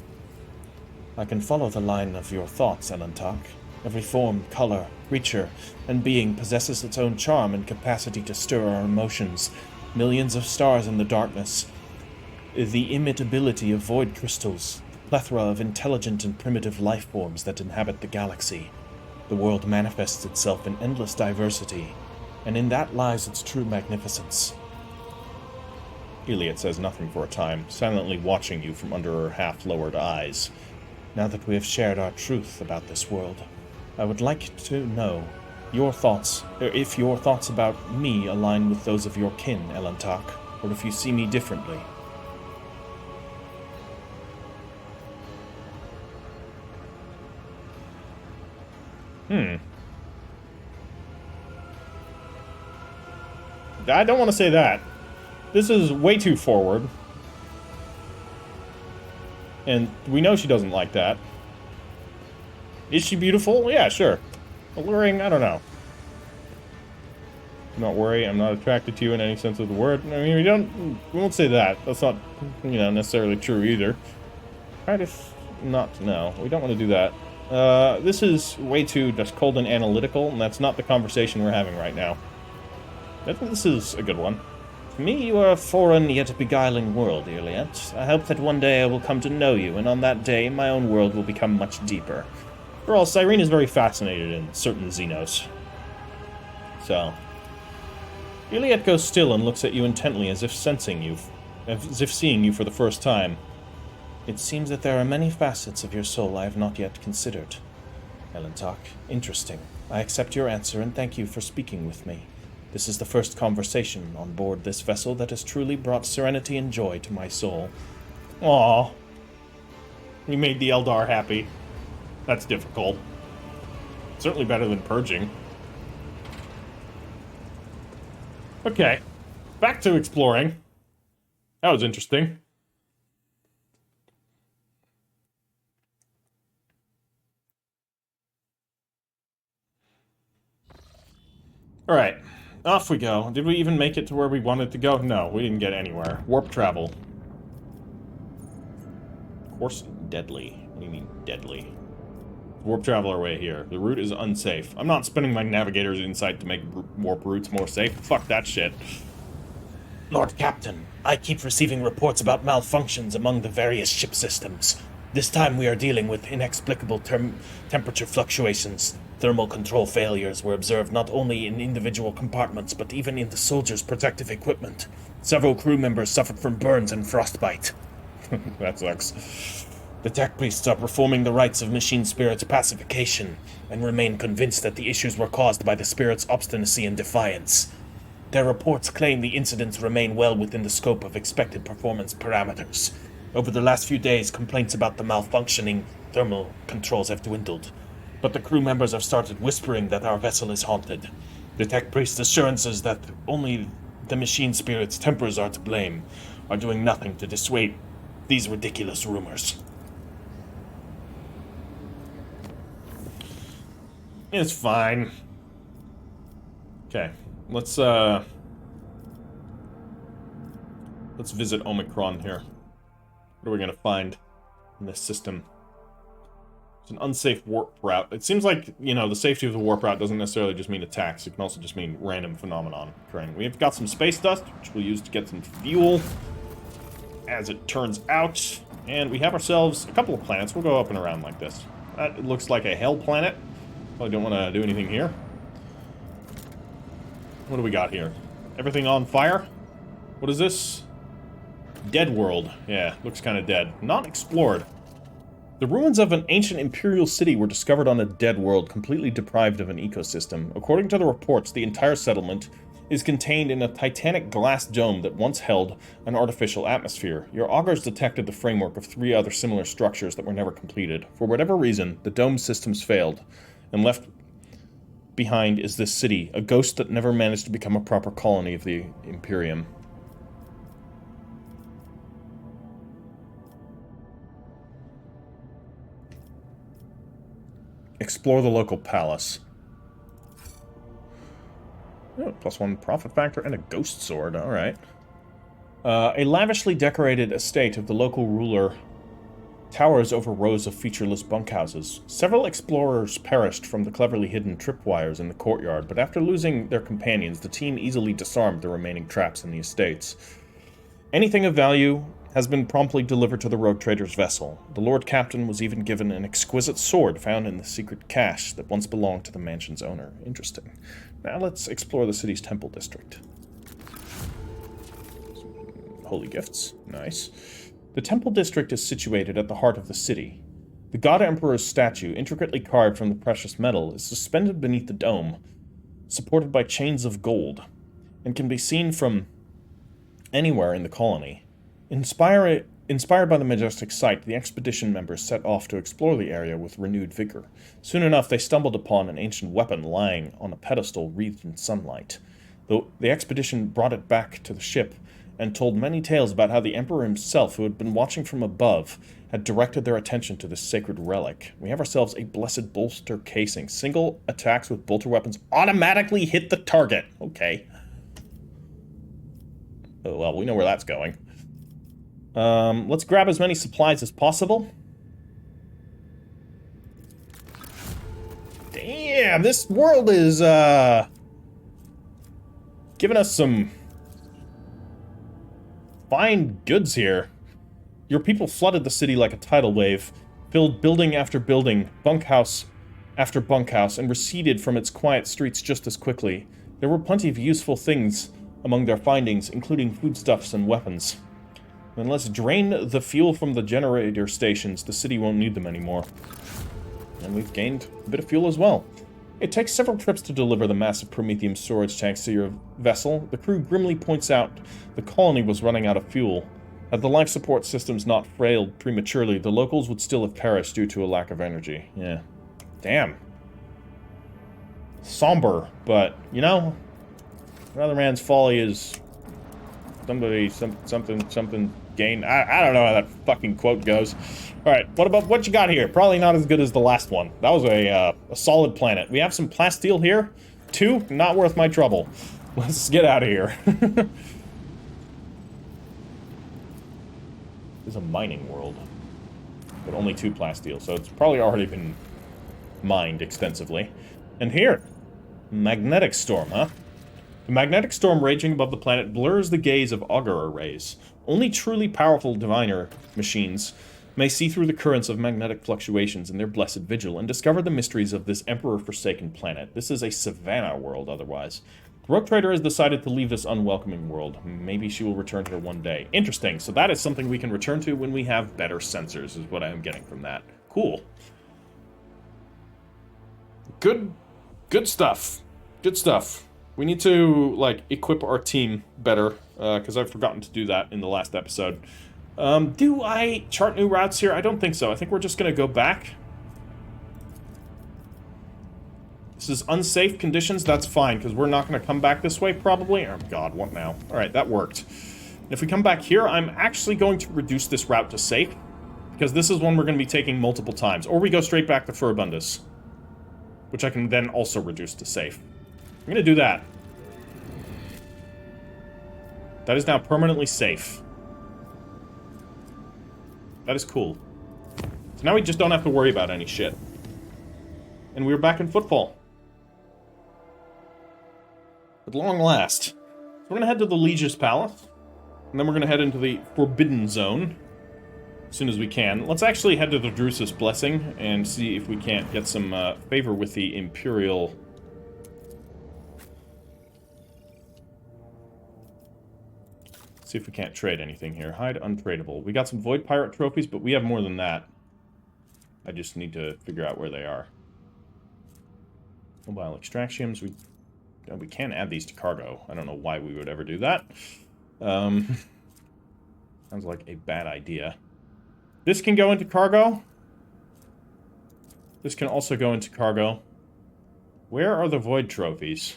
I can follow the line of your thoughts, Elentar. Every form, color, creature, and being possesses its own charm and capacity to stir our emotions. Millions of stars in the darkness, the imitability of void crystals, the plethora of intelligent and primitive life forms that inhabit the galaxy. The world manifests itself in endless diversity, and in that lies its true magnificence. Yrliet says nothing for a time, silently watching you from under her half-lowered eyes. Now that we have shared our truth about this world, I would like to know your thoughts, or if your thoughts about me align with those of your kin, Elentar, or if you see me differently. I don't want to say that. This is way too forward. And we know she doesn't like that. Is she beautiful? Yeah, sure. Alluring? I don't know. Not worry, I'm not attracted to you in any sense of the word. I mean, we won't say that. That's not, necessarily true either. Try to not to know. We don't want to do that. This is way too just cold and analytical, and that's not the conversation we're having right now. I think this is a good one. To me, you are a foreign yet beguiling world, Yrliet. I hope that one day I will come to know you, and on that day, my own world will become much deeper. For all, Cyrene is very fascinated in certain Xenos. So, Yrliet goes still and looks at you intently, as if seeing you for the first time. It seems that there are many facets of your soul I have not yet considered. Elentok, interesting. I accept your answer and thank you for speaking with me. This is the first conversation on board this vessel that has truly brought serenity and joy to my soul. Aww. We made the Eldar happy. That's difficult. Certainly better than purging. Okay. Back to exploring. That was interesting. Alright. Off we go. Did we even make it to where we wanted to go? No, we didn't get anywhere. Warp travel. Of course, deadly. What do you mean, deadly? Warp travel our way here. The route is unsafe. I'm not spending my navigator's insight to make warp routes more safe. Fuck that shit. Lord Captain, I keep receiving reports about malfunctions among the various ship systems. This time we are dealing with inexplicable temperature fluctuations. Thermal control failures were observed not only in individual compartments, but even in the soldiers' protective equipment. Several crew members suffered from burns and frostbite. That sucks. The tech priests are performing the rites of machine spirit pacification, and remain convinced that the issues were caused by the spirit's obstinacy and defiance. Their reports claim the incidents remain well within the scope of expected performance parameters. Over the last few days, complaints about the malfunctioning thermal controls have dwindled, but the crew members have started whispering that our vessel is haunted. The tech priest's assurances that only the machine spirit's tempers are to blame are doing nothing to dissuade these ridiculous rumors. It's fine. Okay, let's visit Omicron here. What are we gonna find in this system? It's an unsafe warp route. It seems like, the safety of the warp route doesn't necessarily just mean attacks. It can also just mean random phenomenon occurring. We've got some space dust, which we'll use to get some fuel, as it turns out. And we have ourselves a couple of planets. We'll go up and around like this. That looks like a hell planet. Probably don't want to do anything here. What do we got here? Everything on fire? What is this? Dead world. Yeah, looks kind of dead. Not explored. The ruins of an ancient imperial city were discovered on a dead world, completely deprived of an ecosystem. According to the reports, the entire settlement is contained in a titanic glass dome that once held an artificial atmosphere. Your augurs detected the framework of 3 other similar structures that were never completed. For whatever reason, the dome systems failed, and left behind is this city, a ghost that never managed to become a proper colony of the Imperium. Explore the local palace. Oh, +1 profit factor and a ghost sword, alright. A lavishly decorated estate of the local ruler towers over rows of featureless bunkhouses. Several explorers perished from the cleverly hidden tripwires in the courtyard, but after losing their companions, the team easily disarmed the remaining traps in the estates. Anything of value has been promptly delivered to the rogue trader's vessel. The Lord Captain was even given an exquisite sword found in the secret cache that once belonged to the mansion's owner. Interesting. Now let's explore the city's temple district. Holy gifts. Nice. The temple district is situated at the heart of the city. The God Emperor's statue, intricately carved from the precious metal, is suspended beneath the dome, supported by chains of gold, and can be seen from anywhere in the colony. Inspired by the majestic sight, the expedition members set off to explore the area with renewed vigor. Soon enough, they stumbled upon an ancient weapon lying on a pedestal wreathed in sunlight. The expedition brought it back to the ship and told many tales about how the Emperor himself, who had been watching from above, had directed their attention to this sacred relic. We have ourselves a blessed bolter casing. Single attacks with bolter weapons automatically hit the target. Okay. Oh, well, we know where that's going. Let's grab as many supplies as possible. Damn, this world is, giving us some fine goods here. Your people flooded the city like a tidal wave, filled building after building, bunkhouse after bunkhouse, and receded from its quiet streets just as quickly. There were plenty of useful things among their findings, including foodstuffs and weapons. Then let's drain the fuel from the generator stations. The city won't need them anymore. And we've gained a bit of fuel as well. It takes several trips to deliver the massive Promethium storage tanks to your vessel. The crew grimly points out the colony was running out of fuel. Had the life support systems not failed prematurely, the locals would still have perished due to a lack of energy. Yeah. Damn. Somber, but, you know, another man's folly is something gain. I don't know how that fucking quote goes. Alright, what you got here? Probably not as good as the last one. That was a solid planet. We have some plasteel here. 2, not worth my trouble. Let's get out of here. This is a mining world. But only 2 plasteel, so it's probably already been mined extensively. And here, magnetic storm, huh? The magnetic storm raging above the planet blurs the gaze of augur arrays. Only truly powerful diviner machines may see through the currents of magnetic fluctuations in their blessed vigil and discover the mysteries of this Emperor-forsaken planet. This is a savannah world, otherwise. The Rogue Trader has decided to leave this unwelcoming world. Maybe she will return here one day. Interesting. So that is something we can return to when we have better sensors, is what I am getting from that. Cool. Good stuff. Good stuff. We need to, like, equip our team better, because I've forgotten to do that in the last episode. Do I chart new routes here? I don't think so. I think we're just going to go back. This is unsafe conditions. That's fine, because we're not going to come back this way, probably. Oh, God, what now? All right, that worked. And if we come back here, I'm actually going to reduce this route to safe, because this is one we're going to be taking multiple times. Or we go straight back to Furbundus, which I can then also reduce to safe. I'm going to do that. That is now permanently safe. That is cool. So now we just don't have to worry about any shit. And we're back in Footfall. At long last. So we're going to head to the Liege's Palace. And then we're going to head into the Forbidden Zone. As soon as we can. Let's actually head to the Drusus Blessing and see if we can't get some favor with the Imperial... See if we can't trade anything here. Hide untradeable. We got some Void Pirate trophies, but we have more than that. I just need to figure out where they are. Mobile extractions. We can add these to cargo. I don't know why we would ever do that. Sounds like a bad idea. This can go into cargo. This can also go into cargo. Where are the Void trophies?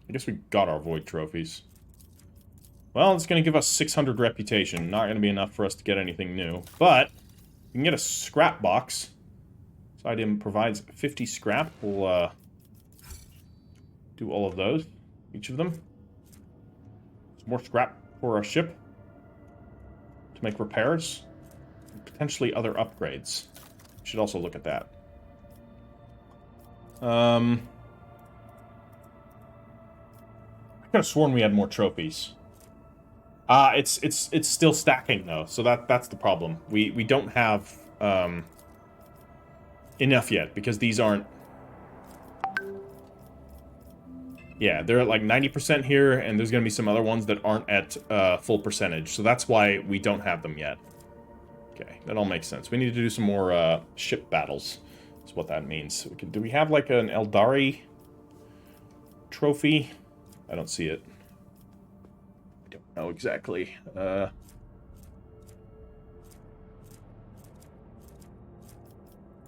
I guess we got our Void trophies. Well, it's going to give us 600 reputation. Not going to be enough for us to get anything new. But we can get a scrap box. This item provides 50 scrap. We'll do all of those. Each of them. Some more scrap for our ship. To make repairs. And potentially other upgrades. Should also look at that. I could have sworn we had more trophies. It's still stacking though, so that's the problem. We don't have enough yet because these aren't. Yeah, they're at like 90% here, and there's gonna be some other ones that aren't at full percentage, so that's why we don't have them yet. Okay, that all makes sense. We need to do some more ship battles. That's what that means. Do we have like an Eldari trophy? I don't see it. I don't know exactly.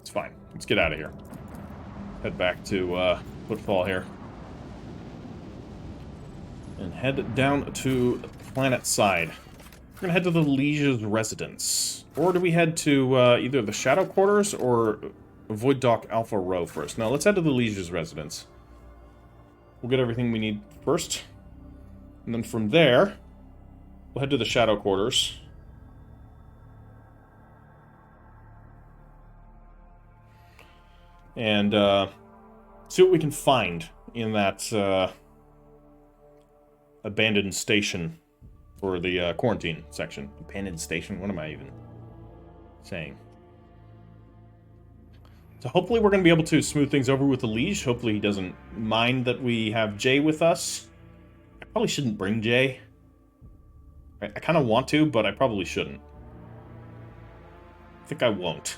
It's fine. Let's get out of here. Head back to Footfall here. And head down to the planet side. We're gonna head to the Liege's residence. Or do we head to either the Shadow Quarters or Void Dock Alpha Row first? No, let's head to the Liege's residence. We'll get everything we need first. And then from there, we'll head to the Shadow Quarters. And see what we can find in that abandoned station for the quarantine section. Abandoned station? What am I even saying? So hopefully we're going to be able to smooth things over with the Liege. Hopefully he doesn't mind that we have Jay with us. I probably shouldn't bring Jay. I kind of want to, but I probably shouldn't. I think I won't.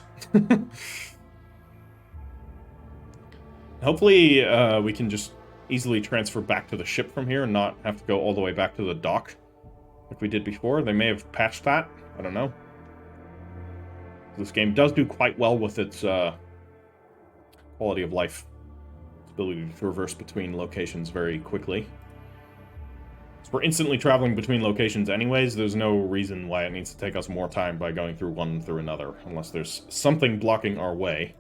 Hopefully we can just easily transfer back to the ship from here and not have to go all the way back to the dock like we did before. They may have patched that. I don't know. This game does do quite well with its quality of life. Its ability to traverse between locations very quickly. So we're instantly traveling between locations anyways. There's no reason why it needs to take us more time by going through one through another, unless there's something blocking our way.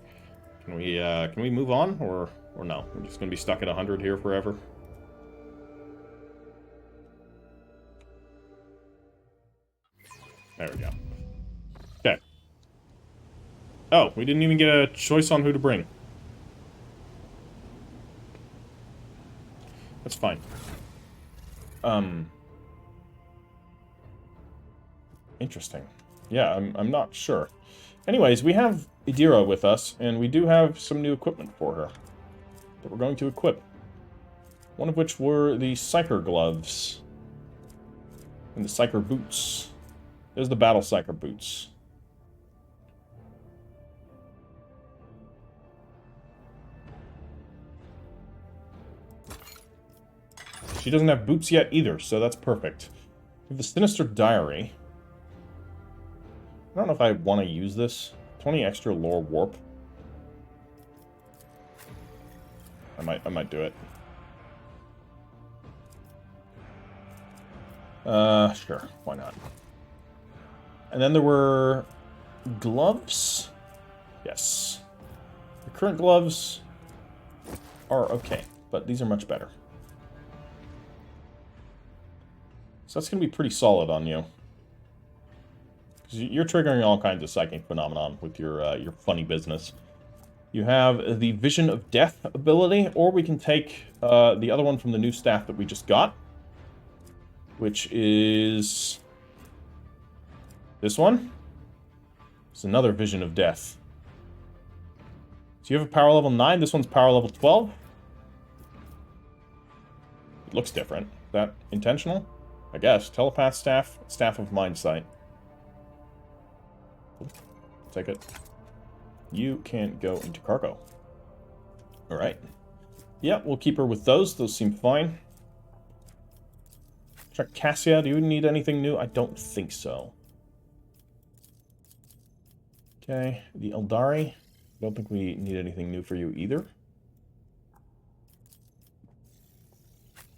Can we move on, or no? We're just gonna be stuck at 100 here forever? There we go. Okay. Oh, we didn't even get a choice on who to bring. That's fine. Interesting. Yeah, I'm not sure. Anyways, we have Idira with us, and we do have some new equipment for her that we're going to equip. One of which were the Psyker gloves and the Psyker boots. There's the battle Psyker boots. She doesn't have boots yet either, so that's perfect. We have the Sinister Diary. I don't know if I want to use this. 20 extra lore warp. I might do it. Sure, why not? And then there were gloves. Yes. The current gloves are okay, but these are much better. So that's going to be pretty solid on you. Because you're triggering all kinds of psychic phenomenon with your funny business. You have the Vision of Death ability, or we can take the other one from the new staff that we just got. Which is this one. It's another Vision of Death. So you have a power level 9, this one's power level 12. It looks different. Is that intentional? I guess. Telepath staff, staff of mind sight. Take it. You can't go into cargo. Alright. Yeah, we'll keep her with those. Those seem fine. Check Cassia. Do you need anything new? I don't think so. Okay. The Eldari. Don't think we need anything new for you either.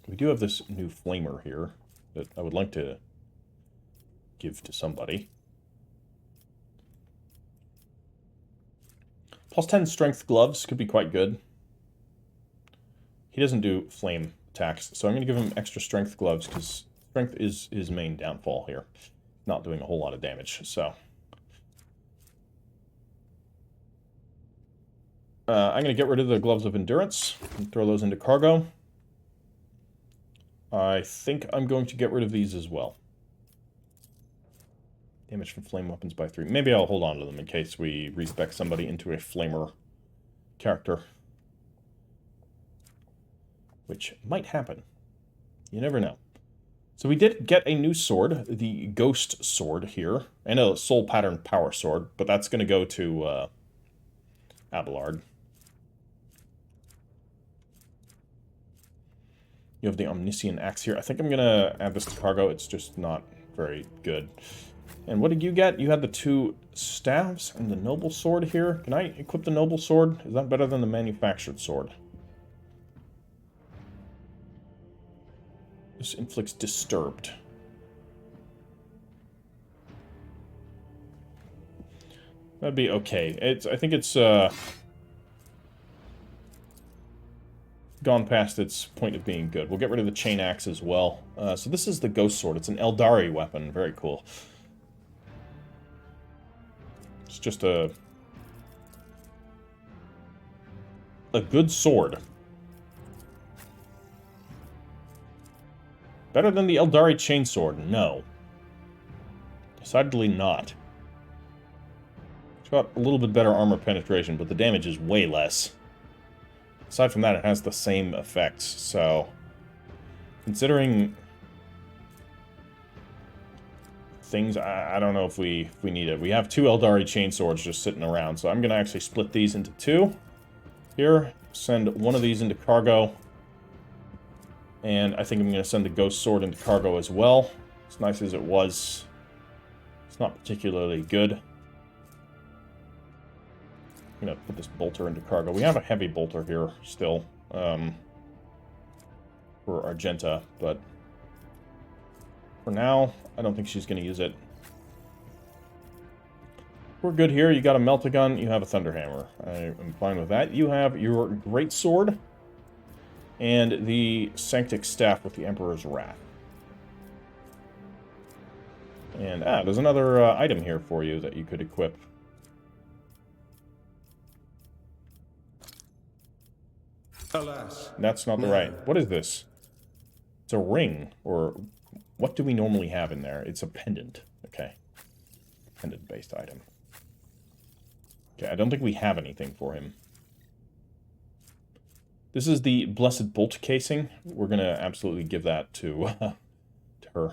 We do have this new flamer here that I would like to give to somebody. Plus 10 strength gloves could be quite good. He doesn't do flame attacks, so I'm going to give him extra strength gloves because strength is his main downfall here. Not doing a whole lot of damage, so. I'm going to get rid of the gloves of endurance and throw those into cargo. I think I'm going to get rid of these as well. Damage from flame weapons by 3. Maybe I'll hold on to them in case we respec somebody into a flamer character. Which might happen. You never know. So we did get a new sword, the Ghost Sword here, and a Soul Pattern Power Sword, but that's going to go to Abelard. You have the Omniscient Axe here. I think I'm going to add this to cargo. It's just not very good. And what did you get? You had the 2 staves and the noble sword here. Can I equip the noble sword? Is that better than the manufactured sword? This inflicts disturbed. That'd be okay. I think it's gone past its point of being good. We'll get rid of the chain axe as well. So this is the ghost sword. It's an Eldari weapon. Very cool. It's just a good sword. Better than the Eldari chainsword? No. Decidedly not. It's got a little bit better armor penetration, but the damage is way less. Aside from that, it has the same effects, so... Considering... things, I don't know if we need it. We have 2 Eldari chainswords just sitting around, so I'm going to actually split these into 2. Here, send one of these into cargo. And I think I'm going to send the ghost sword into cargo as well. As nice as it was, it's not particularly good. I'm going to put this bolter into cargo. We have a heavy bolter here still for Argenta, but for now, I don't think she's going to use it. We're good here. You got a Meltagun, you have a Thunderhammer. I'm fine with that. You have your Great Sword and the Sanctic Staff with the Emperor's Wrath. And, there's another item here for you that you could equip. Alas. That's not the right. What is this? It's a ring, or what do we normally have in there? It's a pendant. Okay. Pendant-based item. Okay, I don't think we have anything for him. This is the Blessed Bolt casing. We're going to absolutely give that to her.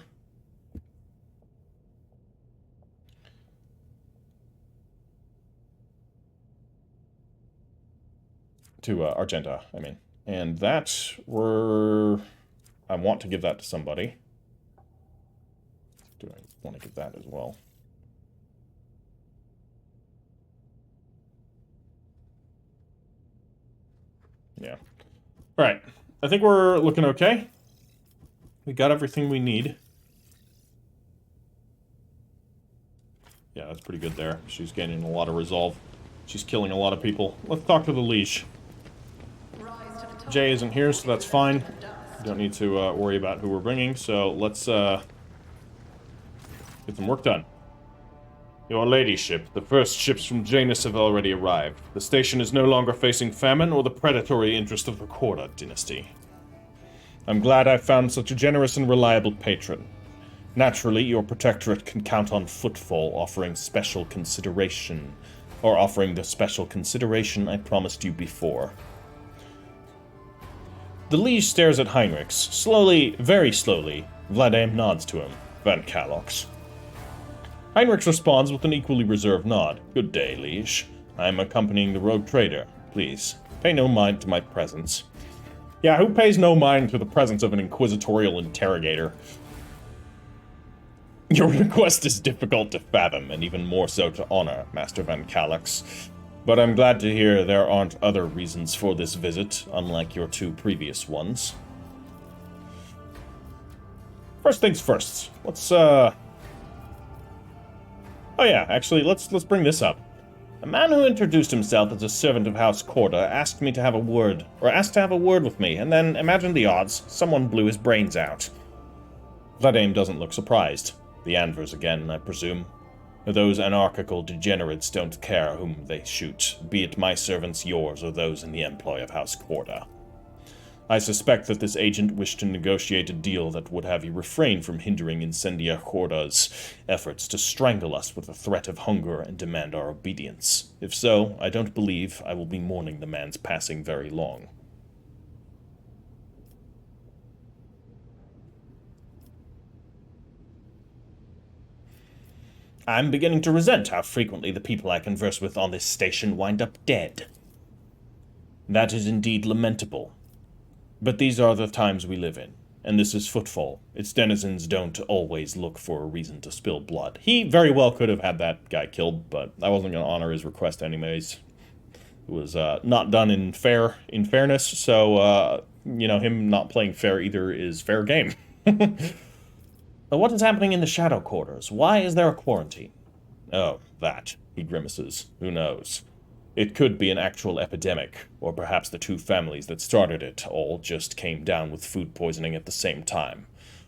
To Argenta, I mean. And that, I want to give that to somebody. Do I want to give that as well? Yeah. Alright. I think we're looking okay. We got everything we need. Yeah, that's pretty good there. She's gaining a lot of resolve. She's killing a lot of people. Let's talk to the Liege. Jay isn't here, so that's fine. Don't need to worry about who we're bringing, so let's get some work done. Your ladyship, the first ships from Janus have already arrived. The station is no longer facing famine or the predatory interest of the Korda dynasty. I'm glad I found such a generous and reliable patron. Naturally, your protectorate can count on Footfall offering special consideration, or offering the special consideration I promised you before. The Liege stares at Heinrichs. Slowly, very slowly, Vladimir nods to him. Van Kalox. Heinrichs responds with an equally reserved nod. Good day, Liege. I am accompanying the rogue trader. Please, pay no mind to my presence. Yeah, who pays no mind to the presence of an inquisitorial interrogator? Your request is difficult to fathom, and even more so to honor, Master Van Kalox. But I'm glad to hear there aren't other reasons for this visit, unlike your 2 previous ones. First things first. Let's, Oh yeah, actually, let's bring this up. A man who introduced himself as a servant of House Korda asked to have a word with me, and then, imagine the odds, someone blew his brains out. Vladimir doesn't look surprised. The Anvers again, I presume. Those anarchical degenerates don't care whom they shoot, be it my servants, yours, or those in the employ of House Korda. I suspect that this agent wished to negotiate a deal that would have you refrain from hindering Incendia Korda's efforts to strangle us with the threat of hunger and demand our obedience. If so, I don't believe I will be mourning the man's passing very long. I'm beginning to resent how frequently the people I converse with on this station wind up dead. That is indeed lamentable. But these are the times we live in. and this is Footfall. Its denizens don't always look for a reason to spill blood. He very well could have had that guy killed, but I wasn't going to honor his request anyways. It was not done in fairness, so, you know, him not playing fair either is fair game. But what is happening in the Shadow Quarters? Why is there a quarantine? Oh, that. He grimaces. Who knows? It could be an actual epidemic, or perhaps the two families that started it all just came down with food poisoning at the same time.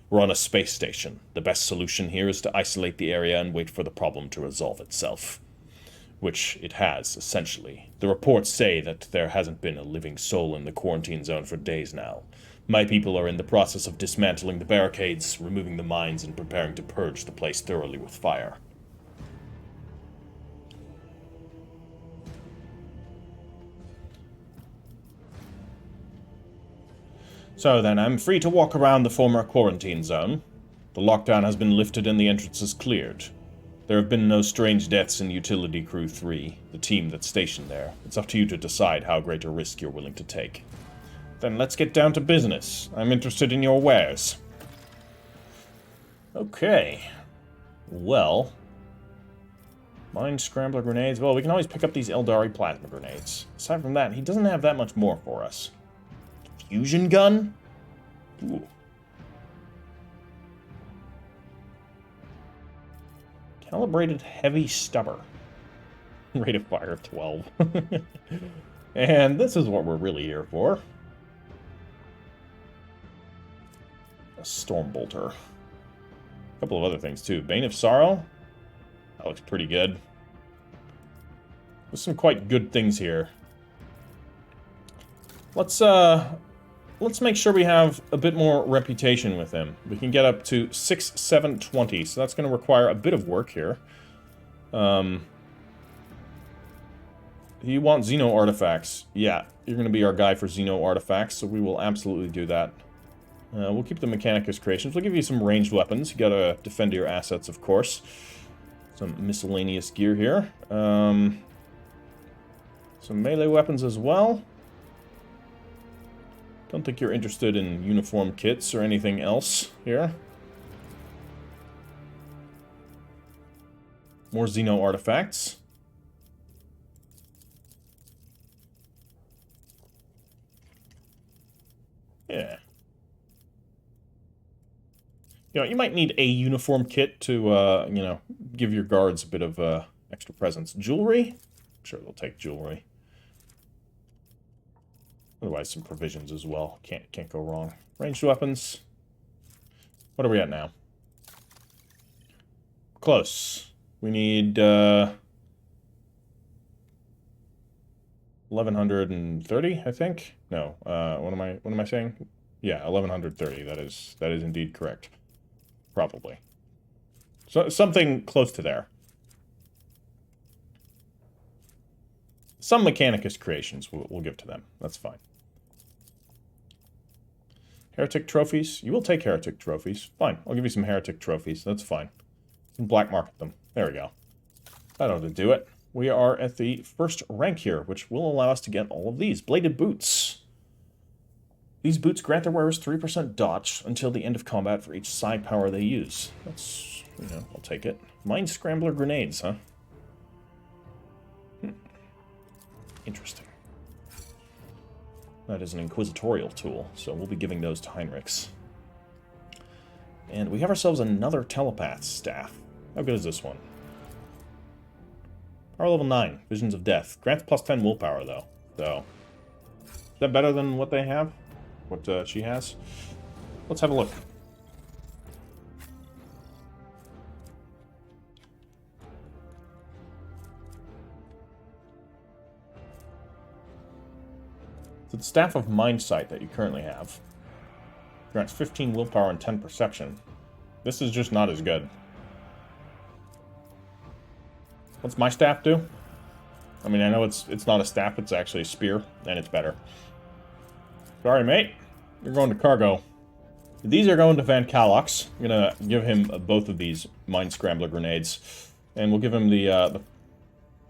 We're on a space station. The best solution here is to isolate the area and wait for the problem to resolve itself. Which it has, essentially. The reports say that there hasn't been a living soul in the quarantine zone for days now. My people are in the process of dismantling the barricades, removing the mines, and preparing to purge the place thoroughly with fire. So then, I'm free to walk around the former quarantine zone. The lockdown has been lifted and the entrances cleared. There have been no strange deaths in Utility Crew 3, the team that's stationed there. It's up to you to decide how great a risk you're willing to take. Then let's get down to business. I'm interested in your wares. Okay. Well. Mind Scrambler grenades. Well, we can always pick up these Eldari plasma grenades. Aside from that, he doesn't have that much more for us. Fusion gun? Ooh. Calibrated heavy stubber. Rate of fire of 12. And this is what we're really here for. A Stormbolter. A couple of other things too. Bane of Sorrow. That looks pretty good. There's some quite good things here. Let's make sure we have a bit more reputation with him. We can get up to 6, 7, 20, so that's going to require a bit of work here. You want Xeno artifacts. Yeah, you're going to be our guy for Xeno artifacts, so we will absolutely do that. We'll keep the Mechanicus creations. We'll give you some ranged weapons. You gotta defend your assets, of course. Some miscellaneous gear here. Some melee weapons as well. Don't think you're interested in uniform kits or anything else here. More Xeno artifacts. Yeah. You know, you might need a uniform kit to, you know, give your guards a bit of extra presence. Jewelry? I'm sure they'll take jewelry. Otherwise, some provisions as well. Can't go wrong. Ranged weapons. What are we at now? Close. We need 1130, I think. No. What am I saying? Yeah, 1130. That is indeed correct. Probably. So something close to there. Some Mechanicus creations we'll give to them. That's fine. Heretic trophies? You will take heretic trophies. Fine, I'll give you some heretic trophies. That's fine. You can black market them. There we go. That ought to do it. We are at the first rank here, which will allow us to get all of these. Bladed boots. These boots grant their wearers 3% dodge until the end of combat for each psi power they use. That's, you know, I'll take it. Mind Scrambler grenades, huh? Interesting. That is an inquisitorial tool, so we'll be giving those to Heinrichs. And we have ourselves another telepath staff. How good is this one? Power level 9, Visions of Death. Grants plus 10 willpower, though. So, is that better than what they have? What she has? Let's have a look. So the Staff of Mindsight that you currently have grants 15 willpower and 10 perception. This is just not as good. What's my staff do? I mean, I know it's not a staff, it's actually a spear, and it's better. Sorry, mate. You're going to cargo. These are going to Van Kalox. I'm gonna give him both of these Mind Scrambler grenades. And we'll give him the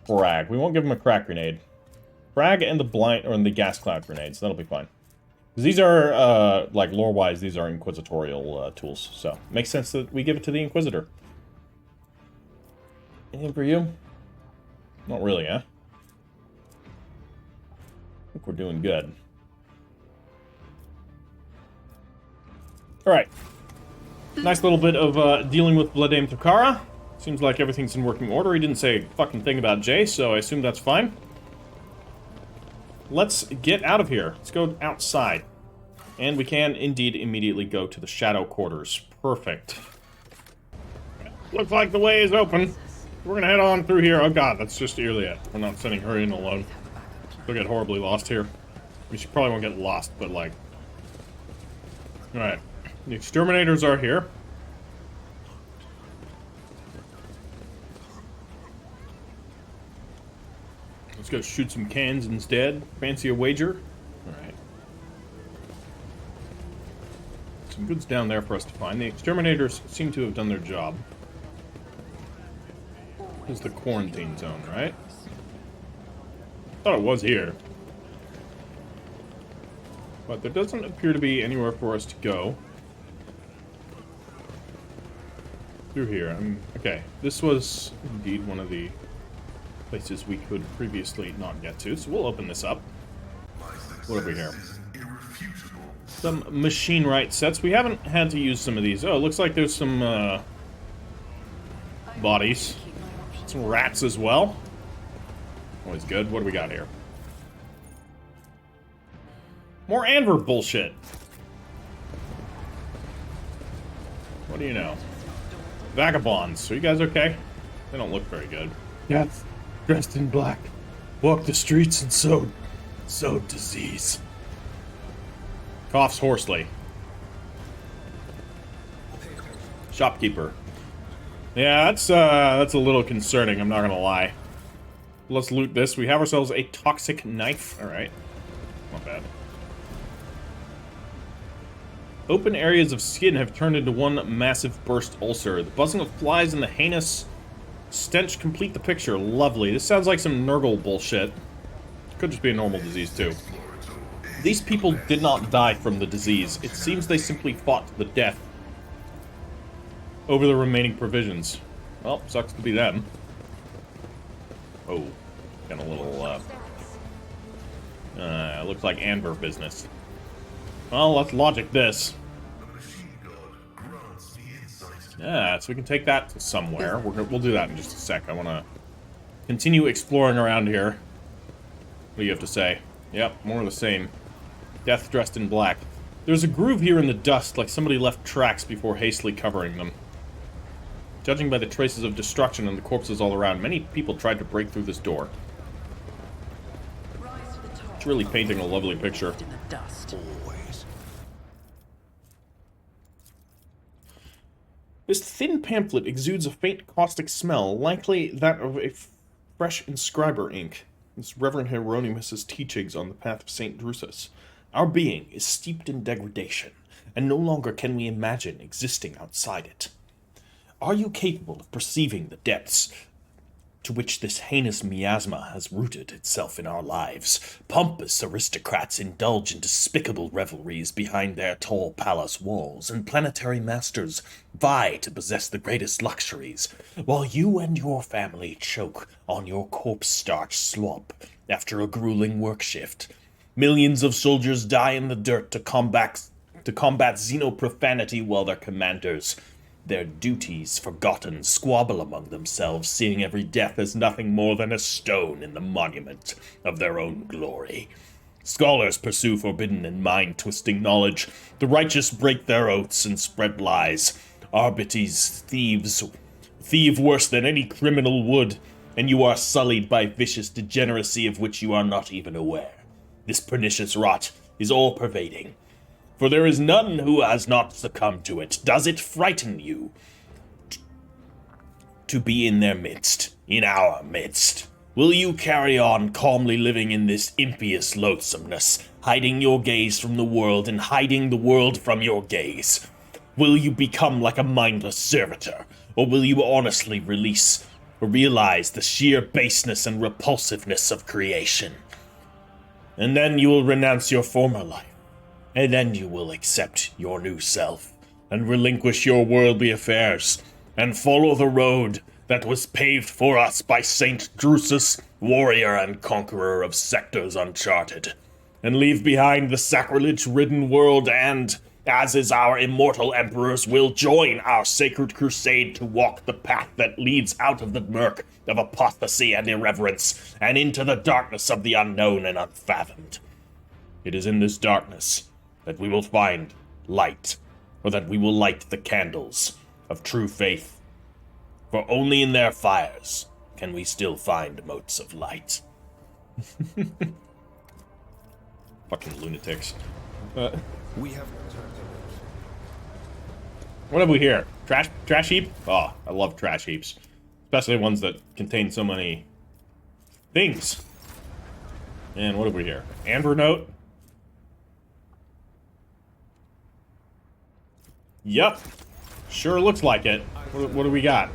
frag. We won't give him a crack grenade. Frag and the blind, or the gas cloud grenades. That'll be fine. These are, like, lore-wise, these are inquisitorial tools, so makes sense that we give it to the Inquisitor. Anything for you? Not really, huh? I think we're doing good. Alright. Nice little bit of dealing with Vladimir Takara. Seems like everything's in working order. He didn't say a fucking thing about Jay, so I assume that's fine. Let's get out of here. Let's go outside. And we can indeed immediately go to the shadow quarters. Perfect. Looks like the way is open. We're gonna head on through here. Oh god, that's just Yrliet. We're not sending her in alone. We'll get horribly lost here. We should probably won't get lost, but like... Alright. The exterminators are here. Let's go shoot some cans instead. Fancy a wager? Alright. Some goods down there for us to find. The exterminators seem to have done their job. This is the quarantine zone, right? Thought it was here. But there doesn't appear to be anywhere for us to go. Through here. Okay, this was indeed one of the places we could previously not get to, so we'll open this up. What have we here? Some machine right sets. We haven't had to use some of these. Oh, it looks like there's some bodies. Some rats as well. Always good. What do we got here? More Anver bullshit. What do you know? Vagabonds. Are you guys okay? They don't look very good. Death, dressed in black, walked the streets and sowed disease. Coughs hoarsely. Shopkeeper. Yeah, that's a little concerning, I'm not gonna lie. Let's loot this. We have ourselves a toxic knife. Alright. Not bad. Open areas of skin have turned into one massive burst ulcer. The buzzing of flies and the heinous stench complete the picture. Lovely. This sounds like some Nurgle bullshit. Could just be a normal disease, too. These people did not die from the disease. It seems they simply fought to the death over the remaining provisions. Well, sucks to be them. Oh, got a little, looks like Anver business. Well, let's logic this. Yeah, so we can take that to somewhere. We'll do that in just a sec. I want to continue exploring around here. What do you have to say? Yep, more of the same. Death dressed in black. There's a groove here in the dust, like somebody left tracks before hastily covering them. Judging by the traces of destruction and the corpses all around, many people tried to break through this door. It's really painting a lovely picture. This thin pamphlet exudes a faint caustic smell, likely that of a fresh inscriber ink. This Reverend Hieronymus's teachings on the path of St. Drusus. Our being is steeped in degradation, and no longer can we imagine existing outside it. Are you capable of perceiving the depths to which this heinous miasma has rooted itself in our lives? Pompous aristocrats indulge in despicable revelries behind their tall palace walls, and planetary masters vie to possess the greatest luxuries, while you and your family choke on your corpse-starch slop after a grueling work shift. Millions of soldiers die in the dirt to combat xenoprofanity while their commanders, their duties forgotten, squabble among themselves, seeing every death as nothing more than a stone in the monument of their own glory. Scholars pursue forbidden and mind-twisting knowledge. The righteous break their oaths and spread lies. Arbites thieve worse than any criminal would, and you are sullied by vicious degeneracy of which you are not even aware. This pernicious rot is all-pervading, for there is none who has not succumbed to it. Does it frighten you to be in their midst, in our midst? Will you carry on calmly living in this impious loathsomeness, hiding your gaze from the world and hiding the world from your gaze? Will you become like a mindless servitor, or will you honestly realize the sheer baseness and repulsiveness of creation? And then you will renounce your former life, And then you will accept your new self, and relinquish your worldly affairs, and follow the road that was paved for us by Saint Drusus, warrior and conqueror of sectors uncharted, and leave behind the sacrilege-ridden world and, as is our immortal emperors, will join our sacred crusade to walk the path that leads out of the murk of apostasy and irreverence, and into the darkness of the unknown and unfathomed. It is in this darkness that we will find light, or that we will light the candles of true faith. For only in their fires can we still find motes of light. Fucking lunatics. We have What have we here? Trash heap? Oh, I love trash heaps. Especially ones that contain so many things. And what have we here? Amber note? Yup. Sure looks like it. What do we got?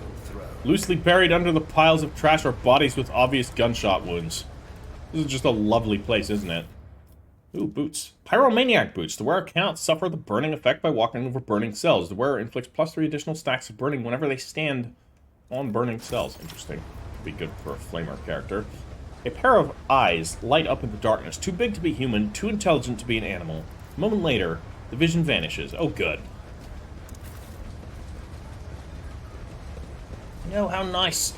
Loosely buried under the piles of trash are bodies with obvious gunshot wounds. This is just a lovely place, isn't it? Ooh, boots. Pyromaniac boots. The wearer cannot suffer the burning effect by walking over burning cells. The wearer inflicts +3 additional stacks of burning whenever they stand on burning cells. Interesting. Could be good for a flamer character. A pair of eyes light up in the darkness. Too big to be human, too intelligent to be an animal. A moment later, the vision vanishes. Oh, good. You know how nice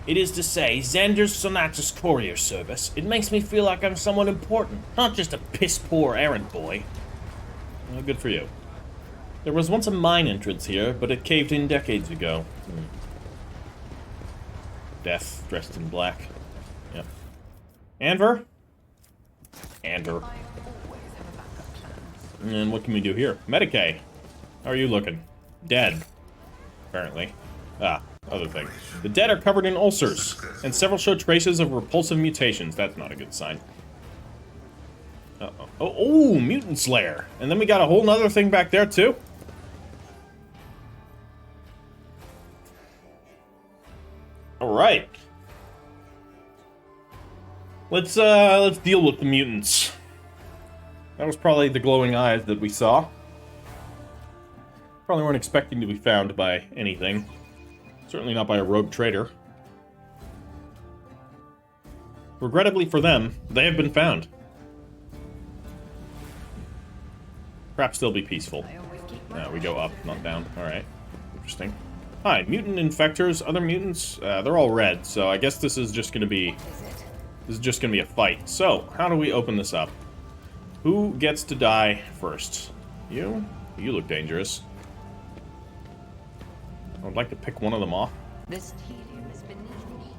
it is to say, Xander's Sonatus Courier Service. It makes me feel like I'm someone important, not just a piss-poor errand boy. Well, good for you. There was once a mine entrance here, but it caved in decades ago. Death, dressed in black. Yep. Anver? Anver. And what can we do here? Medicae. How are you looking? Dead. Apparently. Ah, other thing. The dead are covered in ulcers, and several show traces of repulsive mutations. That's not a good sign. Uh-oh. Oh, Mutant Slayer. And then we got a whole nother thing back there, too. Alright. Let's deal with the mutants. That was probably the glowing eyes that we saw. Probably weren't expecting to be found by anything. Certainly not by a rogue trader. Regrettably for them, they have been found. Perhaps they'll be peaceful. We go up, not down. Alright. Interesting. Hi, mutant infectors, other mutants, they're all red, so I guess this is just gonna be... This is just gonna be a fight. So, how do we open this up? Who gets to die first? You? You look dangerous. I would like to pick one of them off. This tedium is beneath me.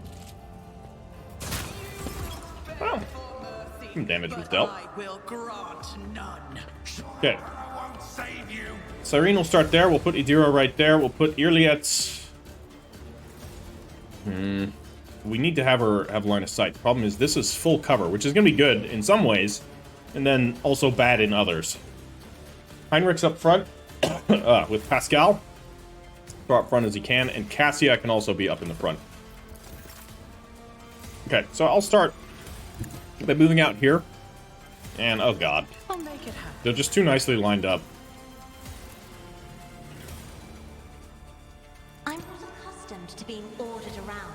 Well, some damage was dealt. Okay. Cyrene will start there. We'll put Idira right there. We'll put Yrliet. We need to have her have line of sight. The problem is this is full cover, which is going to be good in some ways, and then also bad in others. Heinrich's up front with Pascal. Far up front as he can, and Cassia can also be up in the front. Okay, so I'll start by moving out here. And, oh god. I'll make it happen. They're just too nicely lined up. I'm not accustomed to being ordered around.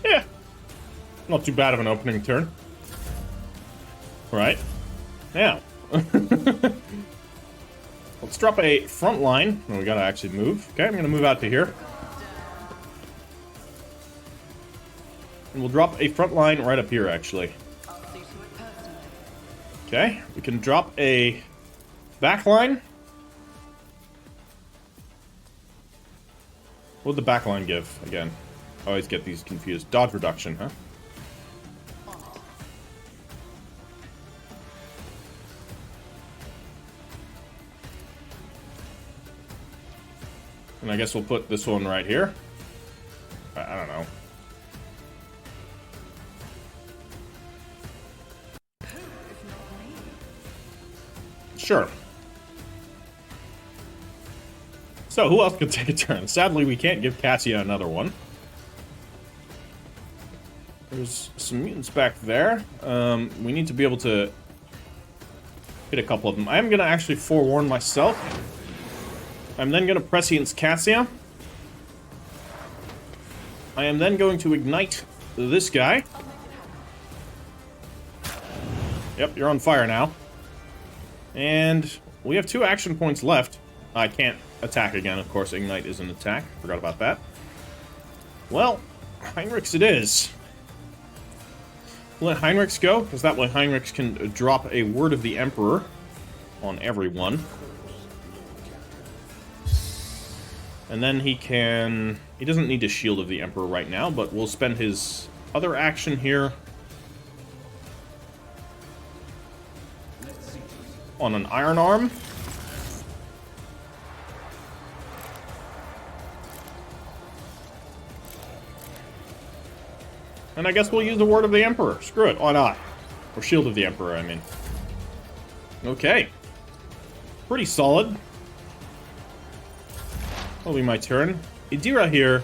Yeah. Not too bad of an opening turn. Right. Now. Let's drop a front line. Oh, we gotta actually move. Okay, I'm gonna move out to here. And we'll drop a front line right up here, actually. Okay, we can drop a back line. What would the back line give, again? I always get these confused. Dodge reduction, huh? And I guess we'll put this one right here. I don't know. Sure. So, who else could take a turn? Sadly, we can't give Cassia another one. There's some mutants back there. We need to be able to hit a couple of them. I am going to actually forewarn myself. I'm then going to prescience Cassia. I am then going to ignite this guy. Yep, you're on fire now. And we have 2 action points left. I can't attack again, of course. Ignite is an attack. Forgot about that. Well, Heinrichs it is. We'll let Heinrichs go, because that way Heinrichs can drop a Word of the Emperor on everyone. And then he can... He doesn't need a Shield of the Emperor right now, but we'll spend his other action here on an Iron Arm. And I guess we'll use the Word of the Emperor. Screw it, why not? Or Shield of the Emperor, I mean. Okay. Pretty solid. That'll be my turn. Idira here.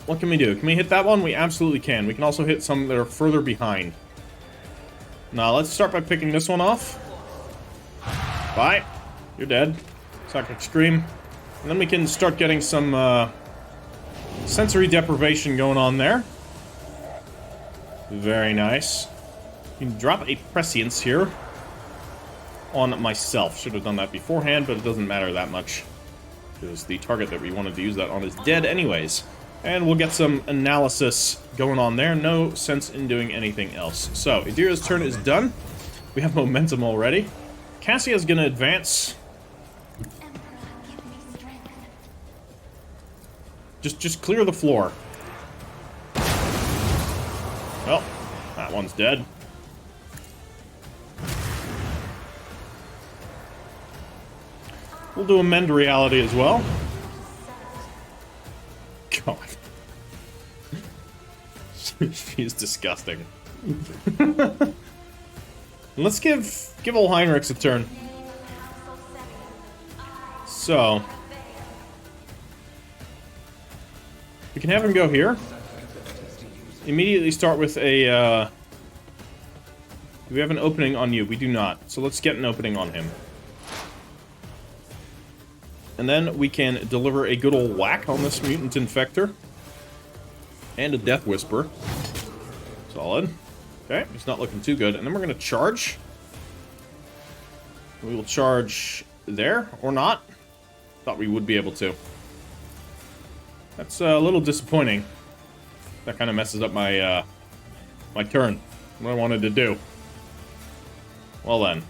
What can we do? Can we hit that one? We absolutely can. We can also hit some that are further behind. Now, let's start by picking this one off. Bye. You're dead. Psychic Scream. And then we can start getting some, sensory deprivation going on there. Very nice. You can drop a prescience here on myself. Should have done that beforehand, but it doesn't matter that much, because the target that we wanted to use that on is dead anyways. And we'll get some analysis going on there. No sense in doing anything else. So, Idira's turn is done. We have momentum already. Cassia's gonna advance. Just clear the floor. Well, that one's dead. We'll do Amend Reality as well. God. She's disgusting. Let's give old Heinrichs a turn. So... we can have him go here. Immediately start with a, do we have an opening on you? We do not. So let's get an opening on him. And then we can deliver a good old whack on this Mutant Infector. And a Death Whisper. Solid. Okay, it's not looking too good. And then we're going to charge. We will charge there, or not. Thought we would be able to. That's a little disappointing. That kind of messes up my, my turn. What I wanted to do. Well then,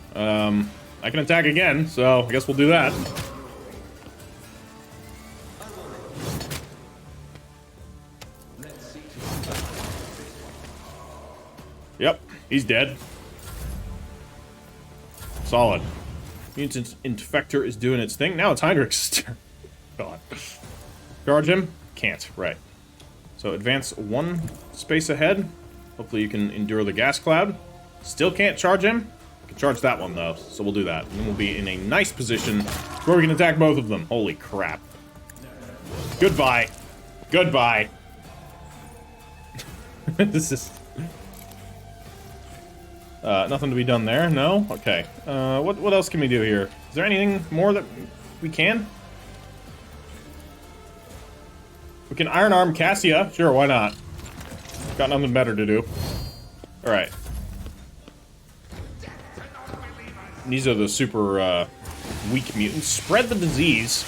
I can attack again, so I guess we'll do that. Yep, he's dead. Solid. Mutant Infector is doing its thing. Now it's Heinrich's turn. God. Charge him? Can't, right. So advance 1 space ahead. Hopefully you can endure the gas cloud. Still can't charge him. I can charge that one though, so we'll do that. And then we'll be in a nice position where we can attack both of them. Holy crap. Goodbye. Goodbye. This is... nothing to be done there, no? Okay. What else can we do here? Is there anything more that we can? We can Iron Arm Cassia. Sure, why not? Got nothing better to do. Alright. These are the super, weak mutants. Spread the disease.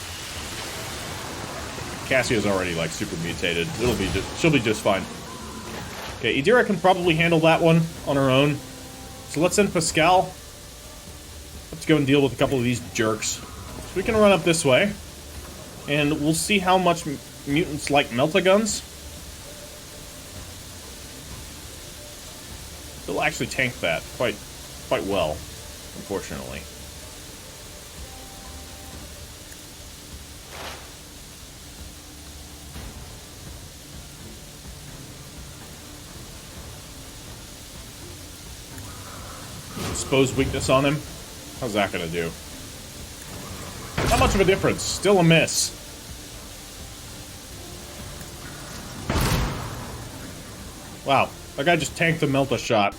Cassia's already, like, super mutated. She'll be just fine. Okay, Idira can probably handle that one on her own. So let's send Pascal. Let's go and deal with a couple of these jerks. So we can run up this way. And we'll see how much mutants like Meltaguns. They'll actually tank that quite well, unfortunately. Expose weakness on him. How's that gonna do? Not much of a difference. Still a miss. Wow. That guy just tanked the Melta shot.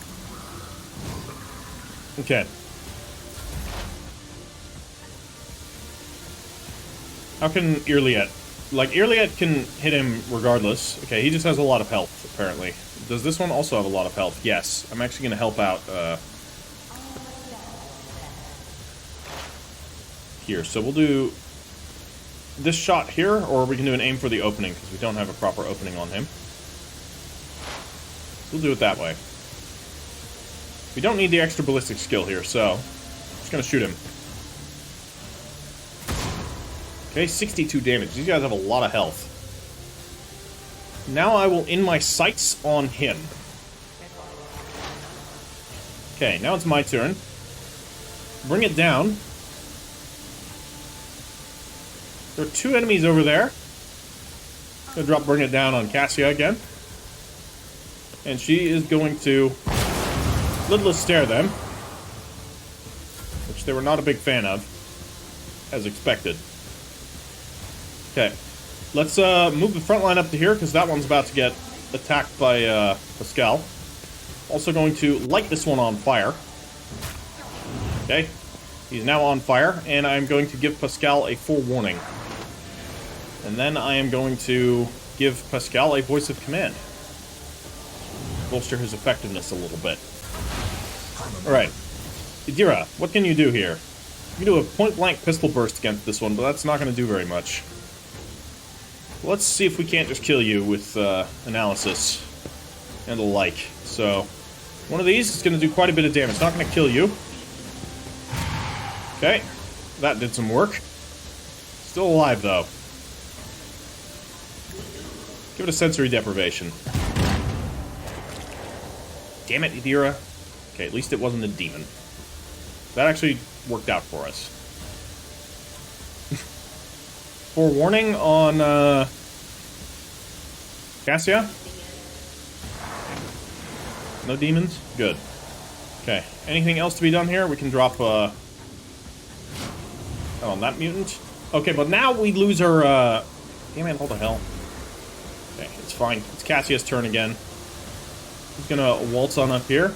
Okay. How can Yrliet... Like, Yrliet can hit him regardless. Okay, he just has a lot of health, apparently. Does this one also have a lot of health? Yes. I'm actually going to help out, here. So we'll do this shot here, or we can do an aim for the opening, because we don't have a proper opening on him. We'll do it that way. We don't need the extra ballistic skill here, so I'm just going to shoot him. Okay, 62 damage. These guys have a lot of health. Now I will in my sights on him. Okay, now it's my turn. Bring it down. There are 2 enemies over there. Gonna drop bring it down on Cassia again. And she is going to lidless stare them. Which they were not a big fan of. As expected. Okay. Let's move the front line up to here, because that one's about to get attacked by Pascal. Also going to light this one on fire. Okay. He's now on fire, and I'm going to give Pascal a forewarning. And then I am going to give Pascal a voice of command. Bolster his effectiveness a little bit. Alright. Idira, what can you do here? You can do a point-blank pistol burst against this one, but that's not going to do very much. Let's see if we can't just kill you with analysis and the like. So, one of these is going to do quite a bit of damage. Not going to kill you. Okay. That did some work. Still alive, though. Give it a sensory deprivation. Damn it, Idira. Okay, at least it wasn't a demon. That actually worked out for us. Forewarning on, Cassia? No demons? Good. Okay. Anything else to be done here? We can drop, on that mutant. Okay, but now we lose her, damn it, what the hell? Okay, it's fine. It's Cassia's turn again. He's gonna waltz on up here.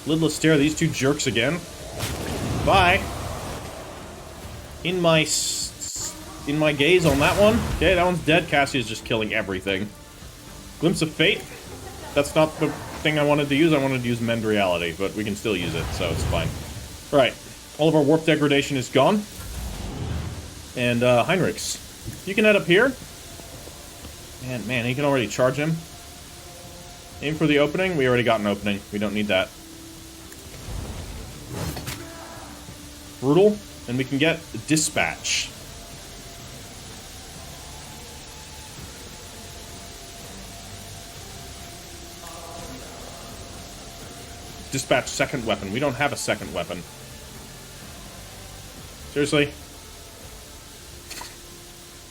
Lidless stare these 2 jerks again. Bye. In my gaze on that one. Okay, that one's dead. Cassia's just killing everything. Glimpse of Fate. That's not the thing I wanted to use. I wanted to use Mend Reality, but we can still use it, so it's fine. Right. All of our warp degradation is gone. And, Heinrichs. You can head up here. And, man, he can already charge him. Aim for the opening. We already got an opening. We don't need that. Brutal. And we can get Dispatch. Dispatch second weapon. We don't have a second weapon. Seriously?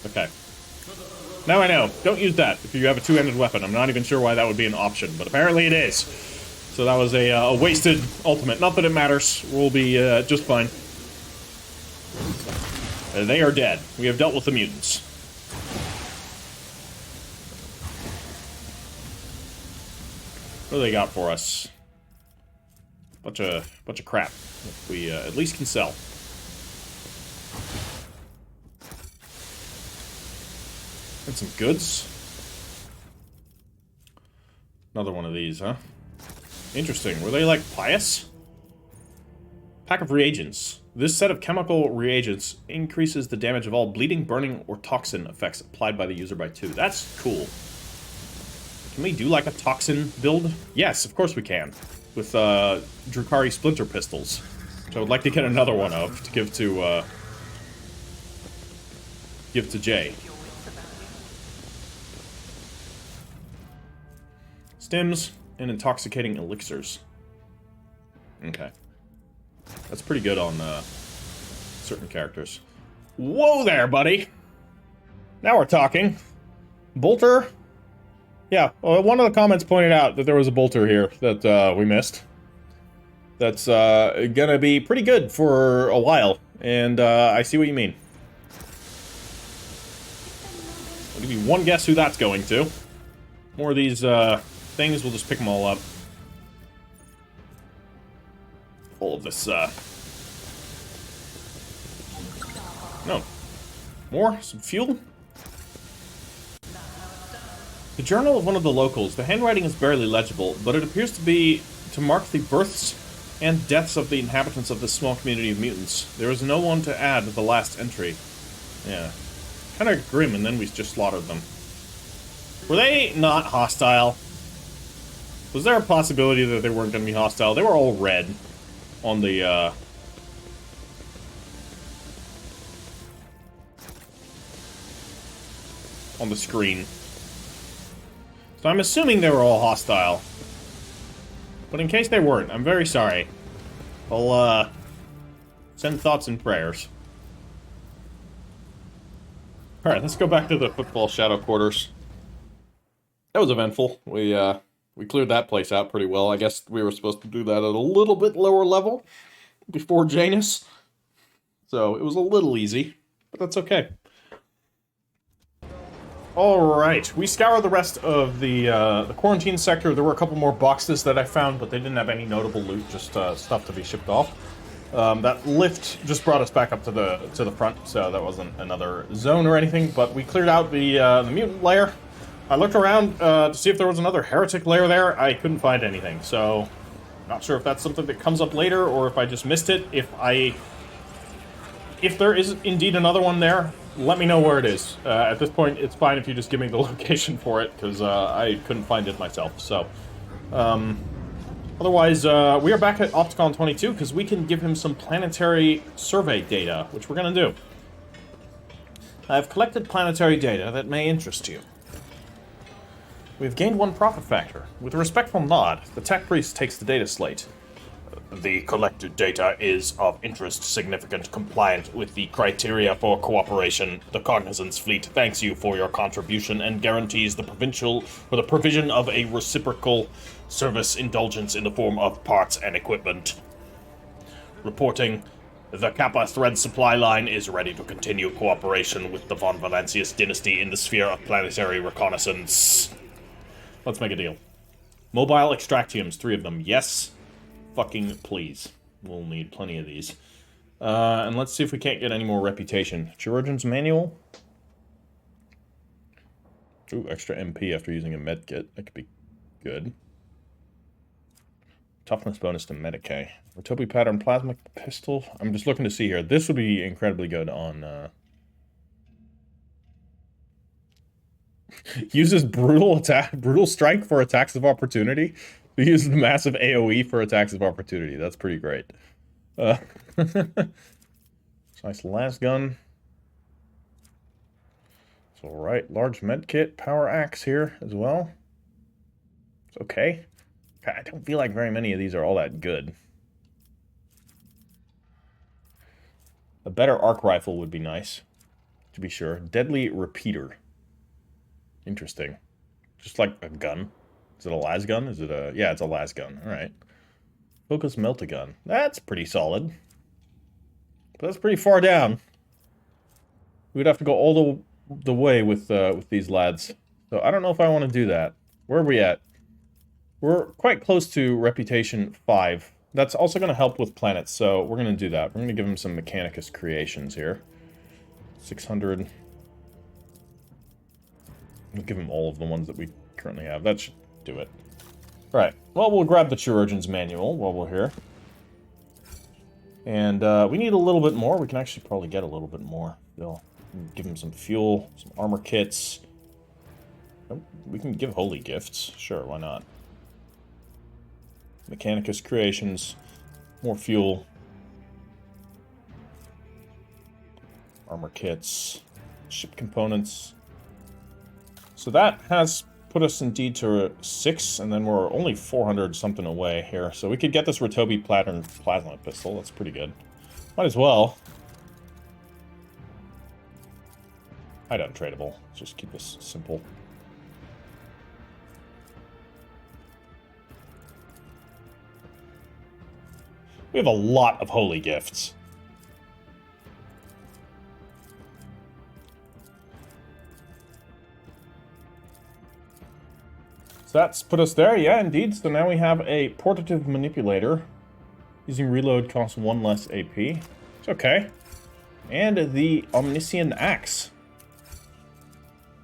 Okay. Now I know. Don't use that if you have a two-handed weapon. I'm not even sure why that would be an option, but apparently it is. So that was a wasted ultimate. Not that it matters. We'll be just fine. They are dead. We have dealt with the mutants. What do they got for us? Bunch of crap. If we at least can sell. And some goods. Another one of these, huh? Interesting. Were they, like, pious? Pack of reagents. This set of chemical reagents increases the damage of all bleeding, burning, or toxin effects applied by the user by 2. That's cool. Can we do, like, a toxin build? Yes, of course we can. With, Drukhari Splinter Pistols. Which I would like to get another one of to give to Jay. Stims and intoxicating elixirs. Okay. That's pretty good on certain characters. Whoa there, buddy! Now we're talking. Bolter? Yeah, well, one of the comments pointed out that there was a bolter here that we missed. That's gonna be pretty good for a while. And I see what you mean. I'll give you one guess who that's going to. More of these things, we'll just pick them all up. All of this, no. More? Some fuel? The journal of one of the locals. The handwriting is barely legible, but it appears to be to mark the births and deaths of the inhabitants of this small community of mutants. There is no one to add the last entry. Yeah. Kind of grim, and then we just slaughtered them. Were they not hostile? Was there a possibility that they weren't going to be hostile? They were all red on the, on the screen. So I'm assuming they were all hostile. But in case they weren't, I'm very sorry. I'll, send thoughts and prayers. Alright, let's go back to the Footfall Shadow Quarters. That was eventful. We cleared that place out pretty well. I guess we were supposed to do that at a little bit lower level before Janus. So it was a little easy, but that's okay. Alright, we scoured the rest of the quarantine sector. There were a couple more boxes that I found, but they didn't have any notable loot, just stuff to be shipped off. That lift just brought us back up to the front, so that wasn't another zone or anything, but we cleared out the mutant lair. I looked around to see if there was another heretic lair there. I couldn't find anything, so not sure if that's something that comes up later or if I just missed it. If there is indeed another one there, let me know where it is. At this point, it's fine if you just give me the location for it, because I couldn't find it myself. So, otherwise, we are back at Opticon 22, because we can give him some planetary survey data, which we're going to do. I've collected planetary data that may interest you. We've gained 1 profit factor. With a respectful nod, the tech priest takes the data slate. The collected data is of interest, significant, compliant with the criteria for cooperation. The Cognizance fleet thanks you for your contribution and guarantees the provision of a reciprocal service indulgence in the form of parts and equipment. Reporting, the Kappa thread supply line is ready to continue cooperation with the Von Valancius dynasty in the sphere of planetary reconnaissance. Let's make a deal. Mobile extractiums, 3 of them. Yes. Fucking please. We'll need plenty of these. And let's see if we can't get any more reputation. Chirurgeon's manual. Ooh, extra MP after using a med kit. That could be good. Toughness bonus to Medicae. Rotobi pattern plasma pistol. I'm just looking to see here. This would be incredibly good on... Uses brutal strike for attacks of opportunity. We use the massive AoE for attacks of opportunity. That's pretty great. Nice las gun. It's alright. Large medkit, power axe here as well. It's okay. I don't feel like very many of these are all that good. A better arc rifle would be nice, to be sure. Deadly repeater. Interesting. Just like a gun. Is it a las gun? Is it a... Yeah, it's a las gun. Alright. Focus melt-a-gun. That's pretty solid. But that's pretty far down. We'd have to go all the way with these lads. So I don't know if I want to do that. Where are we at? We're quite close to Reputation 5. That's also going to help with planets, so we're going to do that. We're going to give him some Mechanicus creations here. 600... We'll give him all of the ones that we currently have. That should do it. Right. Well, we'll grab the Chirurgeon's manual while we're here. And we need a little bit more. We can actually probably get a little bit more. We'll give him some fuel, some armor kits. Oh, we can give holy gifts. Sure, why not? Mechanicus creations. More fuel. Armor kits. Ship components. So that has put us indeed to 6, and then we're only 400 something away here. So we could get this Rotobi pattern plasma pistol. That's pretty good. Might as well. Hide untradeable. Let's just keep this simple. We have a lot of holy gifts. So that's put us there, yeah, indeed. So now we have a portative manipulator. Using reload costs 1 less AP. It's okay. And the omniscient axe.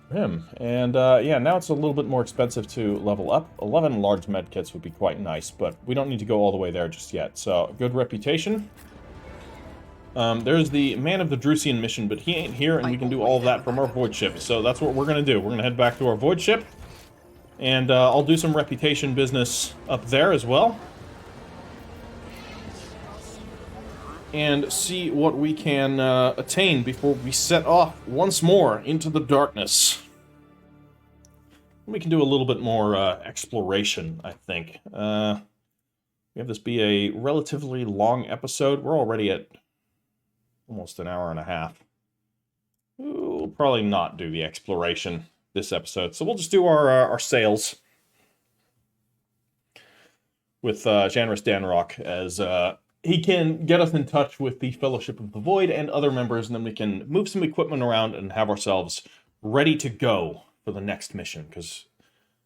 Him. And yeah, now it's a little bit more expensive to level up. 11 large medkits would be quite nice, but we don't need to go all the way there just yet. So, good reputation. There's the Man of the Drusian mission, but he ain't here, and we can do all of that from our void ship. So that's what we're going to do. We're going to head back to our void ship, and I'll do some reputation business up there as well. And see what we can attain before we set off once more into the darkness. We can do a little bit more exploration, I think. We have this be a relatively long episode. We're already at almost an hour and a half. We'll probably not do the exploration this episode, so we'll just do our sales with Janris Danrock as... he can get us in touch with the Fellowship of the Void and other members, and then we can move some equipment around and have ourselves ready to go for the next mission. Because,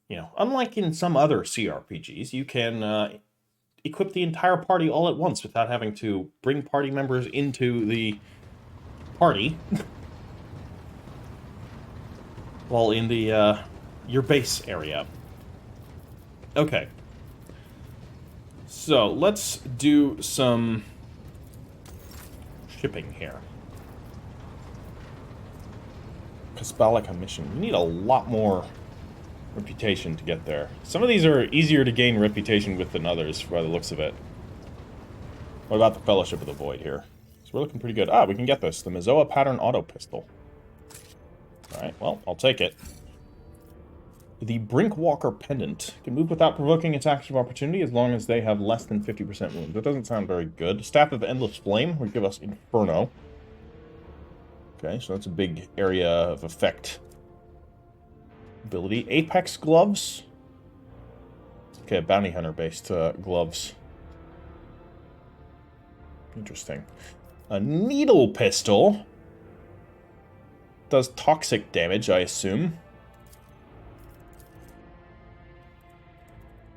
you know, unlike in some other CRPGs, you can equip the entire party all at once without having to bring party members into the party while in the your base area. Okay. So, let's do some shipping here. Kaspalika mission. We need a lot more reputation to get there. Some of these are easier to gain reputation with than others, by the looks of it. What about the Fellowship of the Void here? So we're looking pretty good. Ah, we can get this. The Mizoa Pattern Auto Pistol. Alright, well, I'll take it. The Brinkwalker Pendant can move without provoking attacks of opportunity as long as they have less than 50% wound. That doesn't sound very good. Staff of Endless Flame would give us Inferno. Okay, so that's a big area of effect. Ability. Apex Gloves. Okay, Bounty Hunter-based gloves. Interesting. A Needle Pistol. Does toxic damage, I assume.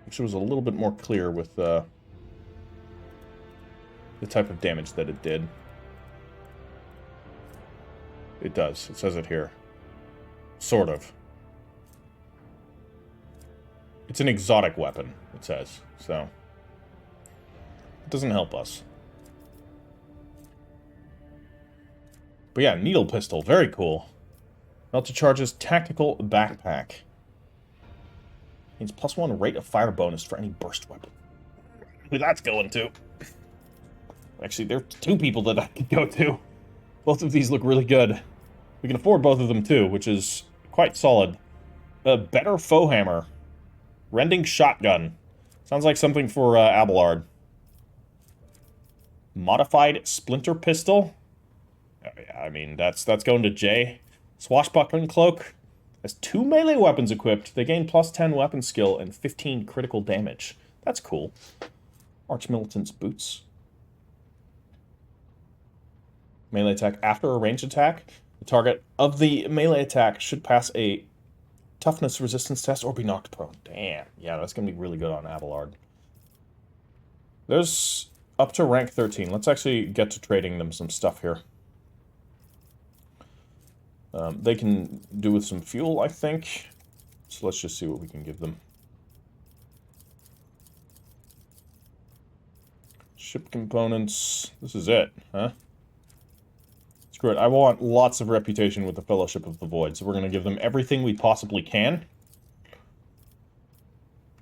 Which was a little bit more clear with the type of damage that it did. It does. It says it here. Sort of. It's an exotic weapon, it says. So, it doesn't help us. But yeah, Needle Pistol. Very cool. Melter Charges Tactical Backpack. Means +1 rate of fire bonus for any burst weapon. Who that's going to. Actually, there are 2 people that I can go to. Both of these look really good. We can afford both of them too, which is quite solid. Better Foe Hammer. Rending Shotgun. Sounds like something for Abelard. Modified Splinter Pistol. Oh, yeah, I mean, that's going to Jay. Swashbuckling Cloak. Has 2 melee weapons equipped. They gain +10 weapon skill and 15 critical damage. That's cool. Archmilitant's Boots. Melee attack after a ranged attack. The target of the melee attack should pass a toughness resistance test or be knocked prone. Damn. Yeah, that's going to be really good on Abelard. There's up to rank 13. Let's actually get to trading them some stuff here. They can do with some fuel, I think. So let's just see what we can give them. Ship components. This is it, huh? Screw it. I want lots of reputation with the Fellowship of the Void, so we're going to give them everything we possibly can.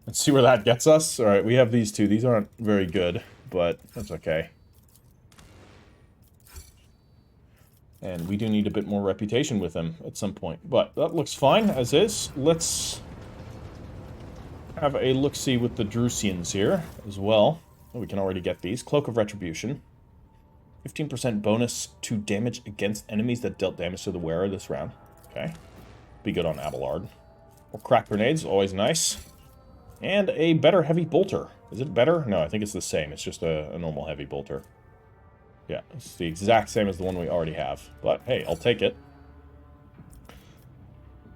Let's see where that gets us. Alright, we have these 2. These aren't very good, but that's okay. And we do need a bit more reputation with them at some point. But that looks fine, as is. Let's have a look-see with the Drusians here, as well. Oh, we can already get these. Cloak of Retribution. 15% bonus to damage against enemies that dealt damage to the wearer this round. Okay. Be good on Abelard. Or crack grenades, always nice. And a better heavy bolter. Is it better? No, I think it's the same. It's just a normal heavy bolter. Yeah, it's the exact same as the one we already have. But, hey, I'll take it.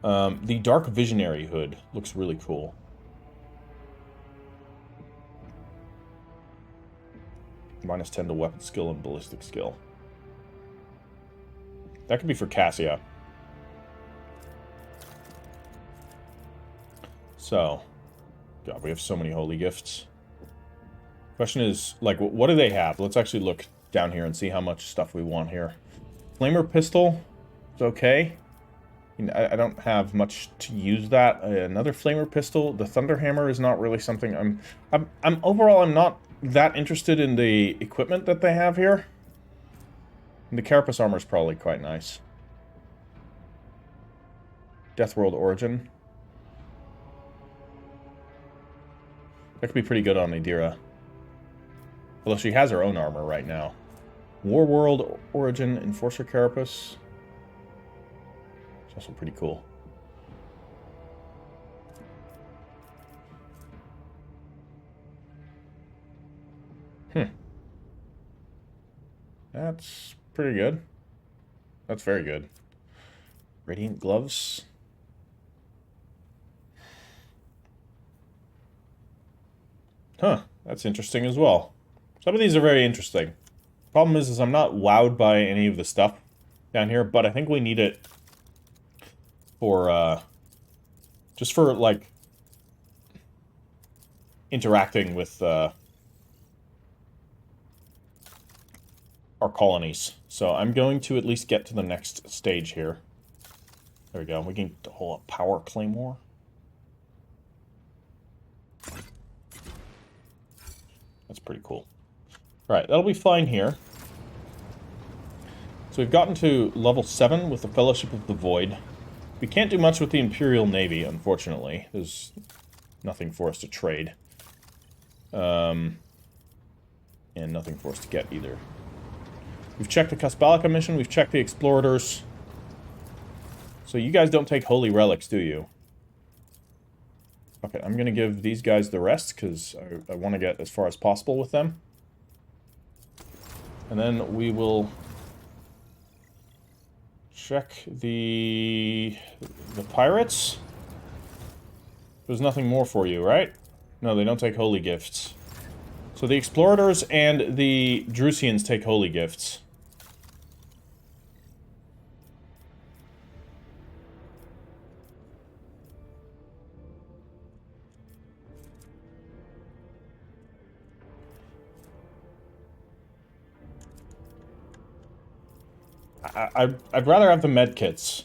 The Dark Visionary hood looks really cool. -10 to weapon skill and ballistic skill. That could be for Cassia. So, God, we have so many holy gifts. Question is, like, what do they have? Let's actually look down here and see how much stuff we want here. Flamer pistol is okay. I don't have much to use that. Another flamer pistol. The thunder hammer is not really something I'm overall I'm not that interested in the equipment that they have here. And the carapace armor is probably quite nice. Deathworld Origin. That could be pretty good on Idira. Although she has her own armor right now. Warworld Origin Enforcer Carapace. It's also pretty cool. That's pretty good. That's very good. Radiant Gloves. Huh, that's interesting as well. Some of these are very interesting. Problem is I'm not wowed by any of the stuff down here, but I think we need it for, just for, like, interacting with, our colonies. So I'm going to at least get to the next stage here. There we go. We can hold up Power Claymore. That's pretty cool. Alright, that'll be fine here. So we've gotten to level 7 with the Fellowship of the Void. We can't do much with the Imperial Navy, unfortunately. There's nothing for us to trade. And nothing for us to get either. We've checked the Kasbalika mission, we've checked the Explorators. So you guys don't take holy relics, do you? Okay, I'm going to give these guys the rest, because I want to get as far as possible with them. And then we will check the pirates. There's nothing more for you, right? No, they don't take holy gifts. So the Explorators and the Drusians take holy gifts. I'd rather have the med kits.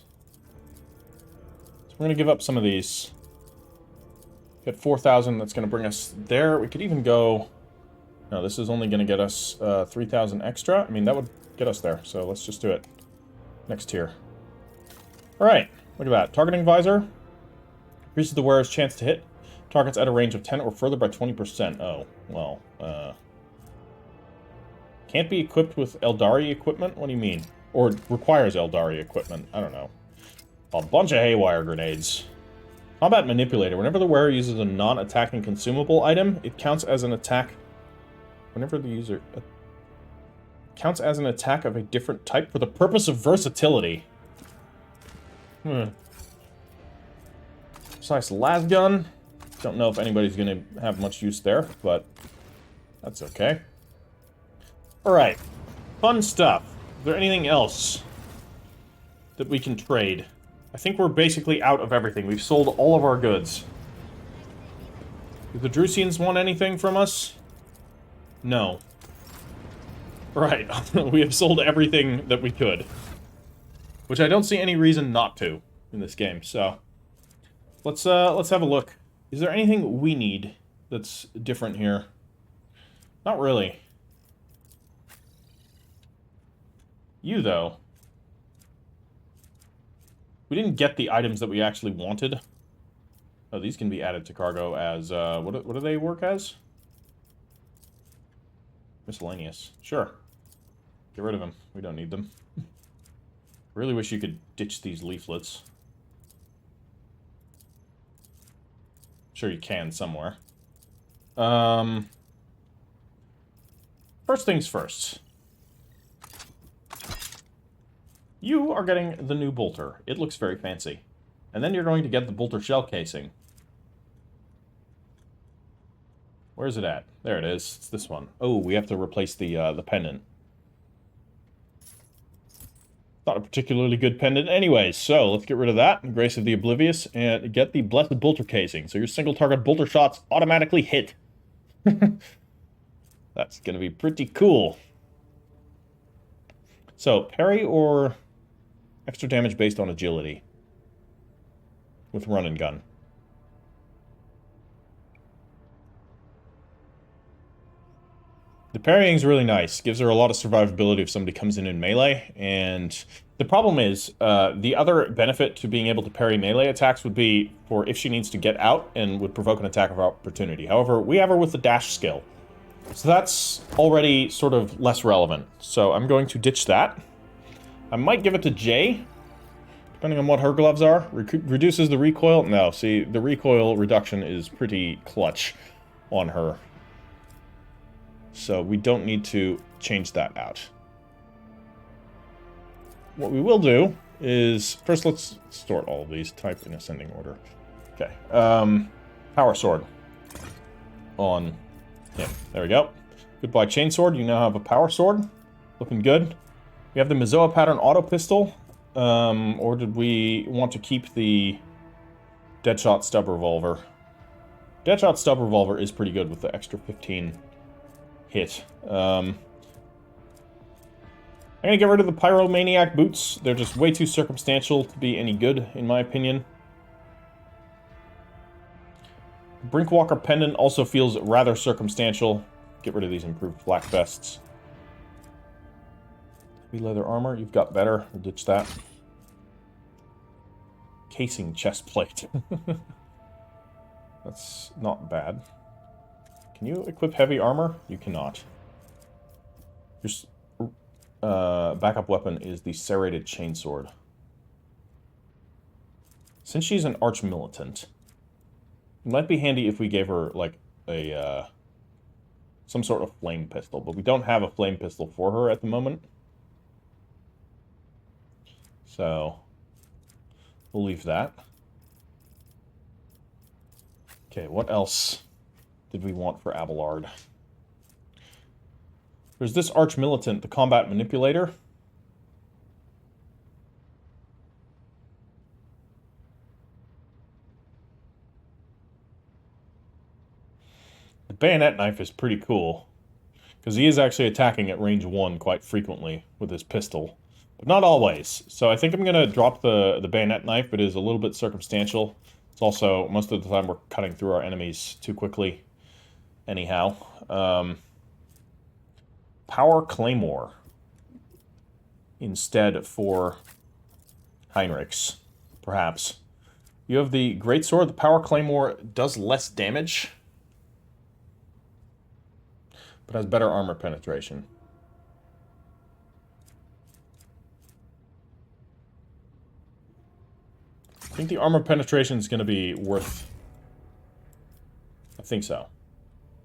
So we're going to give up some of these. Get 4,000, that's going to bring us there. We could even go... No, this is only going to get us 3,000 extra. I mean, that would get us there, so let's just do it. Next tier. Alright, look at that. Targeting visor. Increases the wearer's chance to hit targets at a range of 10 or further by 20%. Oh, well, can't be equipped with Eldari equipment? What do you mean? Or requires Eldari equipment? I don't know. A bunch of haywire grenades. Combat Manipulator. Whenever the wearer uses a non-attacking consumable item, it counts as an attack. Whenever the user... counts as an attack of a different type for the purpose of versatility. Precise las gun. Don't know if anybody's going to have much use there, but that's okay. Alright. Fun stuff. Is there anything else that we can trade? I think we're basically out of everything. We've sold all of our goods. Do the Drusians want anything from us? No. Right. We have sold everything that we could. Which I don't see any reason not to in this game, so... Let's have a look. Is there anything we need that's different here? Not really. You, though. We didn't get the items that we actually wanted. Oh, these can be added to cargo as, what do they work as? Miscellaneous. Sure. Get rid of them. We don't need them. Really wish you could ditch these leaflets. Sure you can somewhere. First things first. You are getting the new bolter. It looks very fancy. And then you're going to get the bolter shell casing. Where's it at? There it is. It's this one. Oh, we have to replace the pendant. Not a particularly good pendant anyways, so let's get rid of that. Grace of the Oblivious, and get the Blessed Bolter Casing. So your single target bolter shots automatically hit. That's gonna be pretty cool. So, parry or extra damage based on agility with run and gun. The parrying's really nice. Gives her a lot of survivability if somebody comes in melee. And the problem is, the other benefit to being able to parry melee attacks would be for if she needs to get out and would provoke an attack of opportunity. However, we have her with the dash skill. So that's already sort of less relevant. So I'm going to ditch that. I might give it to Jay, depending on what her gloves are. Reduces the recoil. No, see, the recoil reduction is pretty clutch on her. So we don't need to change that out. What we will do is, first let's sort all of these, type in ascending order. Okay, power sword on him. There we go. Goodbye chainsword, you now have a power sword. Looking good. We have the Mizoa pattern auto pistol, or did we want to keep the Deadshot stub revolver? Deadshot stub revolver is pretty good with the extra 15 hit. I'm gonna get rid of the Pyromaniac boots. They're just way too circumstantial to be any good, in my opinion. Brinkwalker pendant also feels rather circumstantial. Get rid of these improved black vests. Heavy leather armor, you've got better. We'll ditch that. Casing chest plate. That's not bad. Can you equip heavy armor? You cannot. Your backup weapon is the serrated chainsword. Since she's an arch militant, it might be handy if we gave her like a some sort of flame pistol, but we don't have a flame pistol for her at the moment. So we'll leave that. Okay, what else did we want for Abelard? There's this arch militant, the combat manipulator. The bayonet knife is pretty cool, because he is actually attacking at range 1 quite frequently with his pistol, but not always. So I think I'm going to drop the bayonet knife. It is a little bit circumstantial. It's also, most of the time, we're cutting through our enemies too quickly. Anyhow, Power Claymore instead for Heinrich's, perhaps. You have the Greatsword. The Power Claymore does less damage, but has better armor penetration. I think the armor penetration is going to be worth... I think so.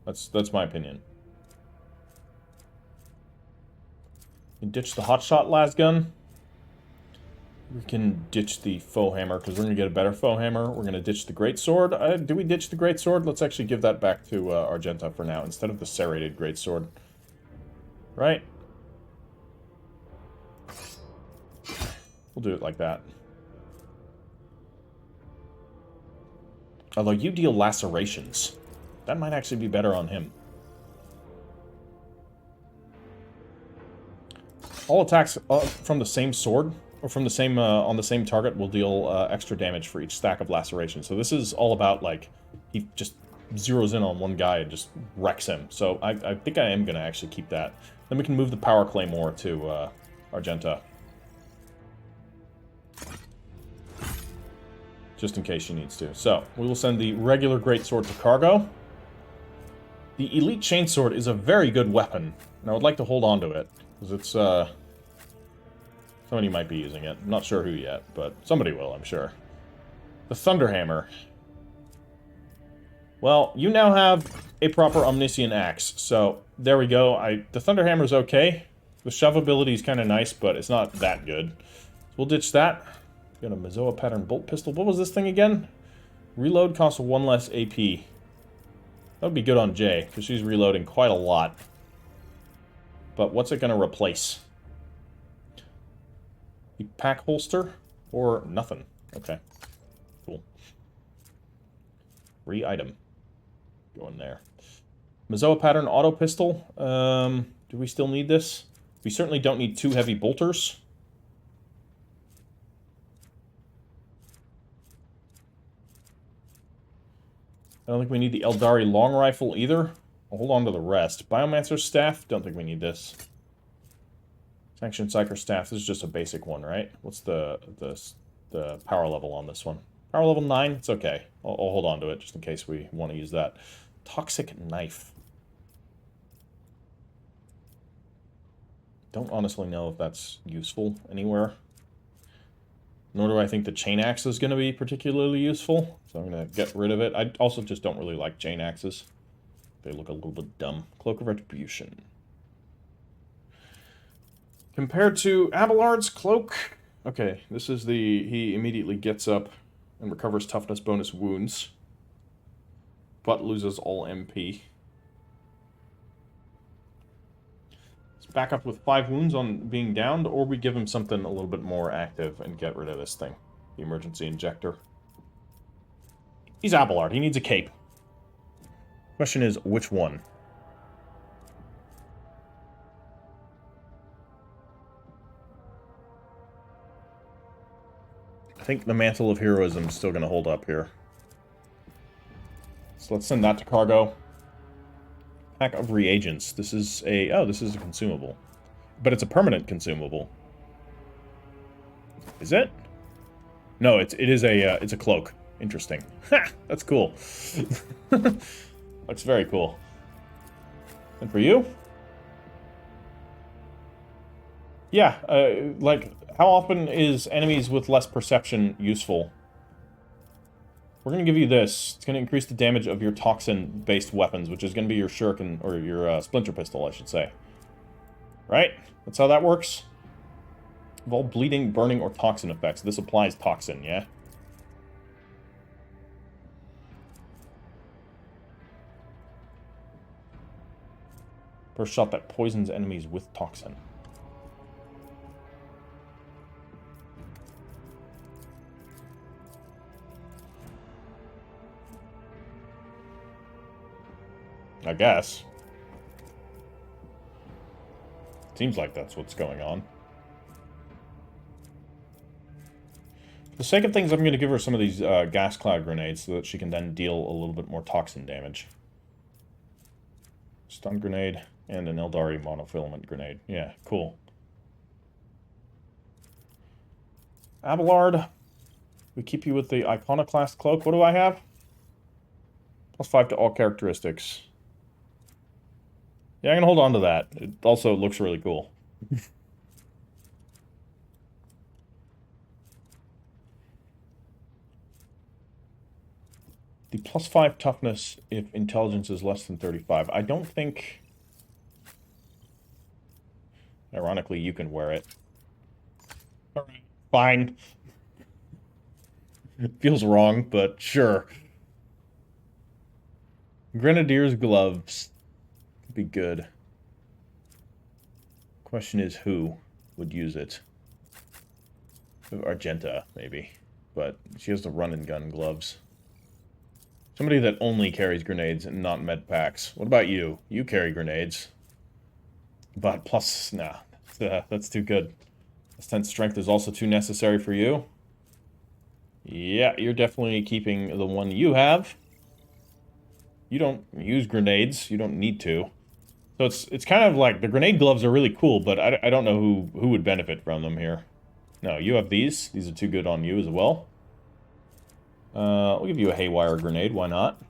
That's my opinion. We can ditch the hotshot lasgun. We can ditch the faux hammer, because we're going to get a better faux hammer. We're going to ditch the greatsword. Do we ditch the greatsword? Let's actually give that back to Argenta for now, instead of the serrated greatsword. Right? We'll do it like that. Although you deal lacerations. That might actually be better on him. All attacks from the same sword, or from the same on the same target, will deal extra damage for each stack of laceration. So this is all about, like, he just zeroes in on one guy and just wrecks him. So I think I am going to actually keep that. Then we can move the Power Claymore to Argenta. Just in case she needs to. So, we will send the regular greatsword to cargo. The Elite Chainsword is a very good weapon, and I would like to hold on to it, because it's, somebody might be using it. I'm not sure who yet, but somebody will, I'm sure. The Thunderhammer. Well, you now have a proper Omniscient Axe, so there we go. The Thunderhammer's okay. The shove ability is kind of nice, but it's not that good. So we'll ditch that. Got a Mizoa pattern bolt pistol. What was this thing again? Reload costs 1 less AP. That would be good on Jay, because she's reloading quite a lot. But what's it going to replace? The pack holster? Or nothing? Okay. Cool. Re-item. Go in there. Mazoa pattern auto pistol. Do we still need this? We certainly don't need 2 heavy bolters. I don't think we need the Eldari long rifle either. I'll hold on to the rest. Biomancer's staff. Don't think we need this. Sanctioned Psyker staff. This is just a basic one, right? What's the power level on this one? Power level 9? It's okay. I'll hold on to it just in case we want to use that. Toxic knife. Don't honestly know if that's useful anywhere. Nor do I think the chain axe is going to be particularly useful. So I'm going to get rid of it. I also just don't really like chain axes. They look a little bit dumb. Cloak of Retribution. Compared to Abelard's cloak... Okay, this is the... He immediately gets up and recovers toughness bonus wounds. But loses all MP. Let's back up with 5 wounds on being downed, or we give him something a little bit more active and get rid of this thing. The emergency injector. He's Abelard. He needs a cape. Question is, which one? I think the Mantle of Heroism is still going to hold up here. So let's send that to cargo. Pack of reagents. This is a... Oh, this is a consumable. But it's a permanent consumable. Is it? No, it is a... it's a cloak. Interesting. Ha! That's cool. Looks very cool. And for you? Yeah, like, how often is enemies with less perception useful? We're going to give you this. It's going to increase the damage of your toxin-based weapons, which is going to be your shuriken, or your splinter pistol, I should say. Right? That's how that works? Of all bleeding, burning, or toxin effects. This applies toxin, yeah? First shot that poisons enemies with toxin. I guess. Seems like that's what's going on. For the sake of things, I'm going to give her some of these gas cloud grenades so that she can then deal a little bit more toxin damage. Stun grenade and an Eldari monofilament grenade. Yeah, cool. Abelard, we keep you with the Iconoclast cloak. What do I have? +5 to all characteristics. Yeah, I'm gonna hold on to that. It also looks really cool. The +5 toughness if intelligence is less than 35. I don't think... Ironically, you can wear it. Alright, fine. It feels wrong, but sure. Grenadier's gloves. Be good. Question is, who would use it? Argenta, maybe. But she has the run-and-gun gloves. Somebody that only carries grenades and not med packs. What about you? You carry grenades. But plus, nah. That's too good. +10 strength is also too necessary for you. Yeah, you're definitely keeping the one you have. You don't use grenades. You don't need to. So it's kind of like, the grenade gloves are really cool, but I don't know who would benefit from them here. No, you have these. These are too good on you as well. We'll give you a haywire grenade. Why not?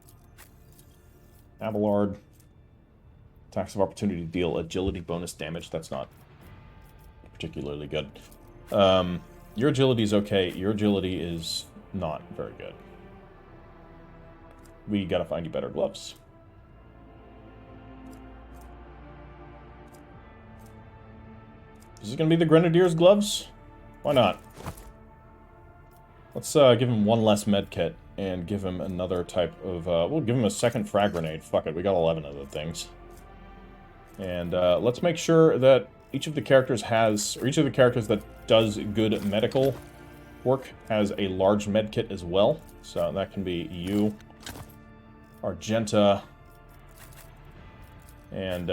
Abelard. Attacks of opportunity to deal agility bonus damage. That's not particularly good. Your agility is okay. Your agility is not very good. We gotta find you better gloves. Is this gonna be the Grenadier's gloves? Why not? Let's give him one less med kit. and give him another type of... we'll give him a second frag grenade. Fuck it, we got 11 of the things. And let's make sure that each of the characters has... or each of the characters that does good medical work has a large med kit as well. So that can be you, Argenta, and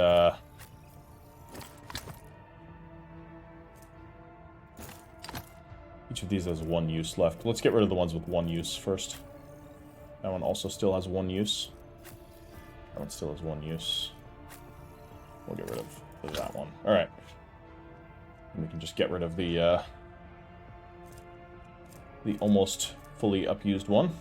each of these has 1 use left. Let's get rid of the ones with 1 use first. That one also still has 1 use. That one still has 1 use. We'll get rid of that one. Alright. And we can just get rid of the almost fully upused one.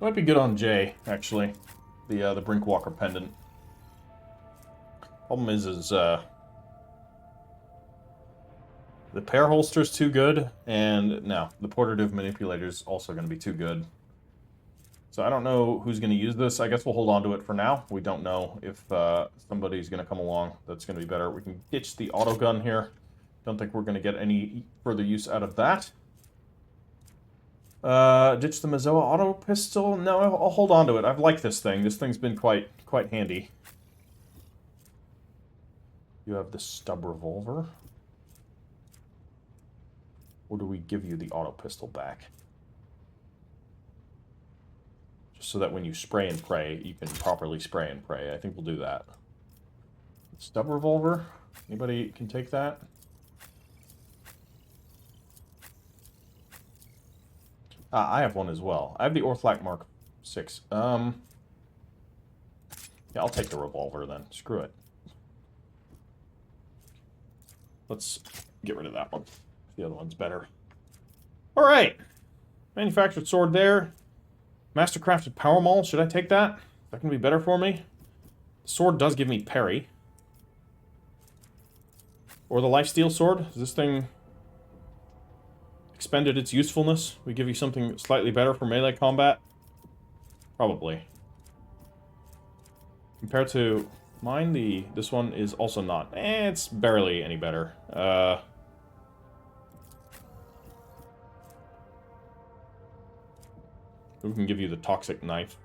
Might be good on Jay, actually. The Brinkwalker pendant. Problem is the pair holster's too good, and no, the portative manipulator's also going to be too good. So I don't know who's going to use this. I guess we'll hold on to it for now. We don't know if somebody's going to come along that's going to be better. We can ditch the autogun here. Don't think we're going to get any further use out of that. Ditch the Mazoa auto pistol? No, I'll hold on to it. I've liked this thing. This thing's been quite handy. You have the stub revolver. Or do we give you the auto pistol back? Just so that when you spray and pray, you can properly spray and pray. I think we'll do that. Stub revolver? Anybody can take that? I have one as well. I have the Orthlac Mark 6. Yeah, I'll take the revolver then. Screw it. Let's get rid of that one. The other one's better. Alright. Manufactured sword there. Mastercrafted power maul. Should I take that? Is that going to be better for me? The sword does give me parry. Or the lifesteal sword. Is this thing expended its usefulness? We give you something slightly better for melee combat? Probably. Compared to mine, this one is also not. It's barely any better. We can give you the toxic knife.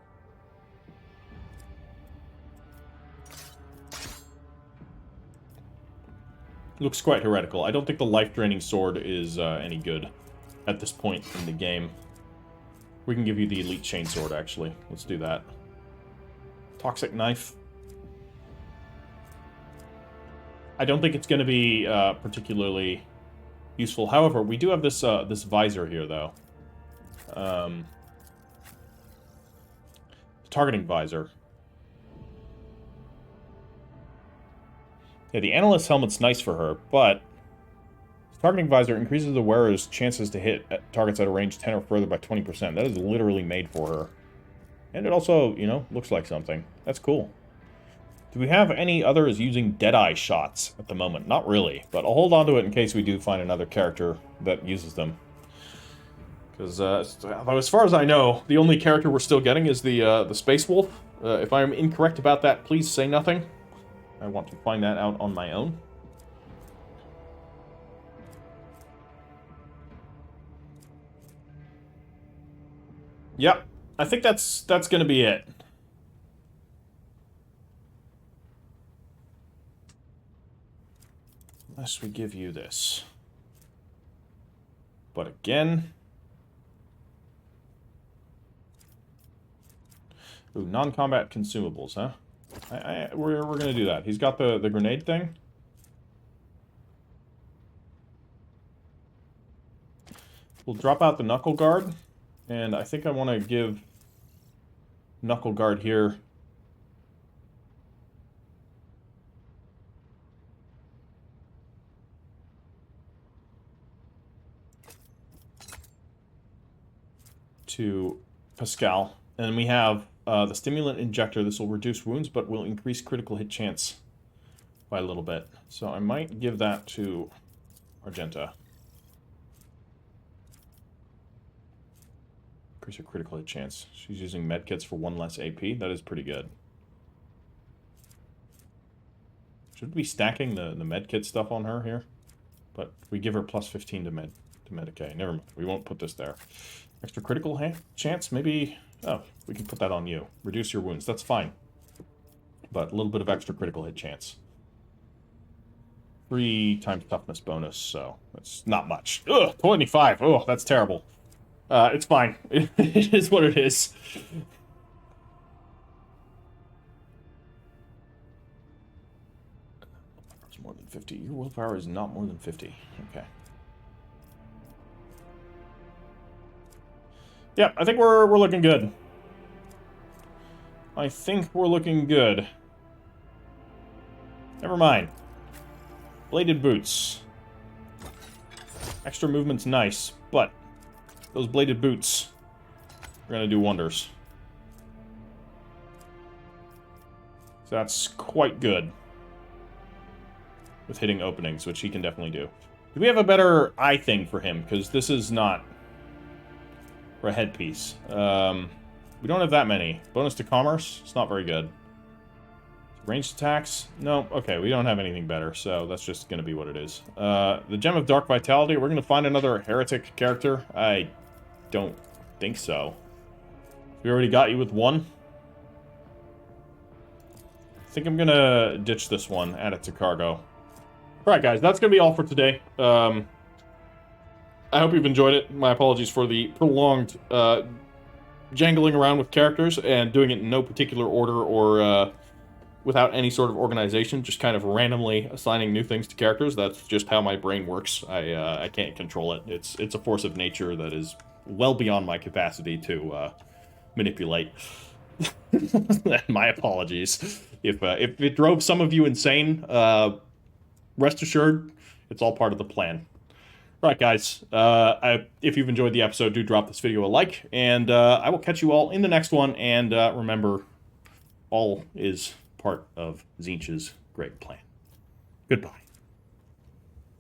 Looks quite heretical. I don't think the life-draining sword is any good at this point in the game. We can give you the elite chainsword, actually. Let's do that. Toxic knife. I don't think it's going to be particularly useful. However, we do have this this visor here, though. Targeting visor. Yeah, the analyst's helmet's nice for her, but targeting visor increases the wearer's chances to hit targets at a range 10 or further by 20%. That is literally made for her. And it also, you know, looks like something. That's cool. Do we have any others using Deadeye shots at the moment? Not really, but I'll hold on to it in case we do find another character that uses them. Because, as far as I know, the only character we're still getting is the Space Wolf. If I am incorrect about that, please say nothing. I want to find that out on my own. Yep, I think that's going to be it. Unless we give you this. But again... Ooh, non-combat consumables, huh? We're going to do that. He's got the grenade thing. We'll drop out the knuckle guard. And I think I want to give knuckle guard here to Pascal. And then we have the stimulant injector. This will reduce wounds, but will increase critical hit chance by a little bit. So I might give that to Argenta. Increase her critical hit chance. She's using medkits for 1 less AP. That is pretty good. Should we be stacking the medkit stuff on her here? But we give her plus 15 to med. Okay, never mind. We won't put this there. Extra critical chance? Maybe... Oh, we can put that on you. Reduce your wounds. That's fine. But a little bit of extra critical hit chance. 3 times toughness bonus, so that's not much. Ugh, 25. Oh, that's terrible. It's fine. It is what it is. It's more than 50. Your willpower is not more than 50. Okay. Yeah, I think we're looking good. I think we're looking good. Never mind. Bladed boots. Extra movement's nice, but those bladed boots are gonna do wonders. So that's quite good. With hitting openings, which he can definitely do. Do we have a better eye thing for him? Because this is not... For a headpiece. We don't have that many. Bonus to commerce? It's not very good. Ranged attacks? No. Okay, we don't have anything better, so that's just going to be what it is. The Gem of Dark Vitality, we're going to find another heretic character? I don't think so. We already got you with one? I think I'm going to ditch this one, add it to cargo. Alright guys, that's going to be all for today. I hope you've enjoyed it. My apologies for the prolonged jangling around with characters and doing it in no particular order or without any sort of organization, just kind of randomly assigning new things to characters. That's just how my brain works. I can't control it. It's a force of nature that is well beyond my capacity to manipulate. My apologies. If it drove some of you insane, rest assured, it's all part of the plan. Right, guys, if you've enjoyed the episode, do drop this video a like, and I will catch you all in the next one, and remember, all is part of Tzeentch's great plan. Goodbye.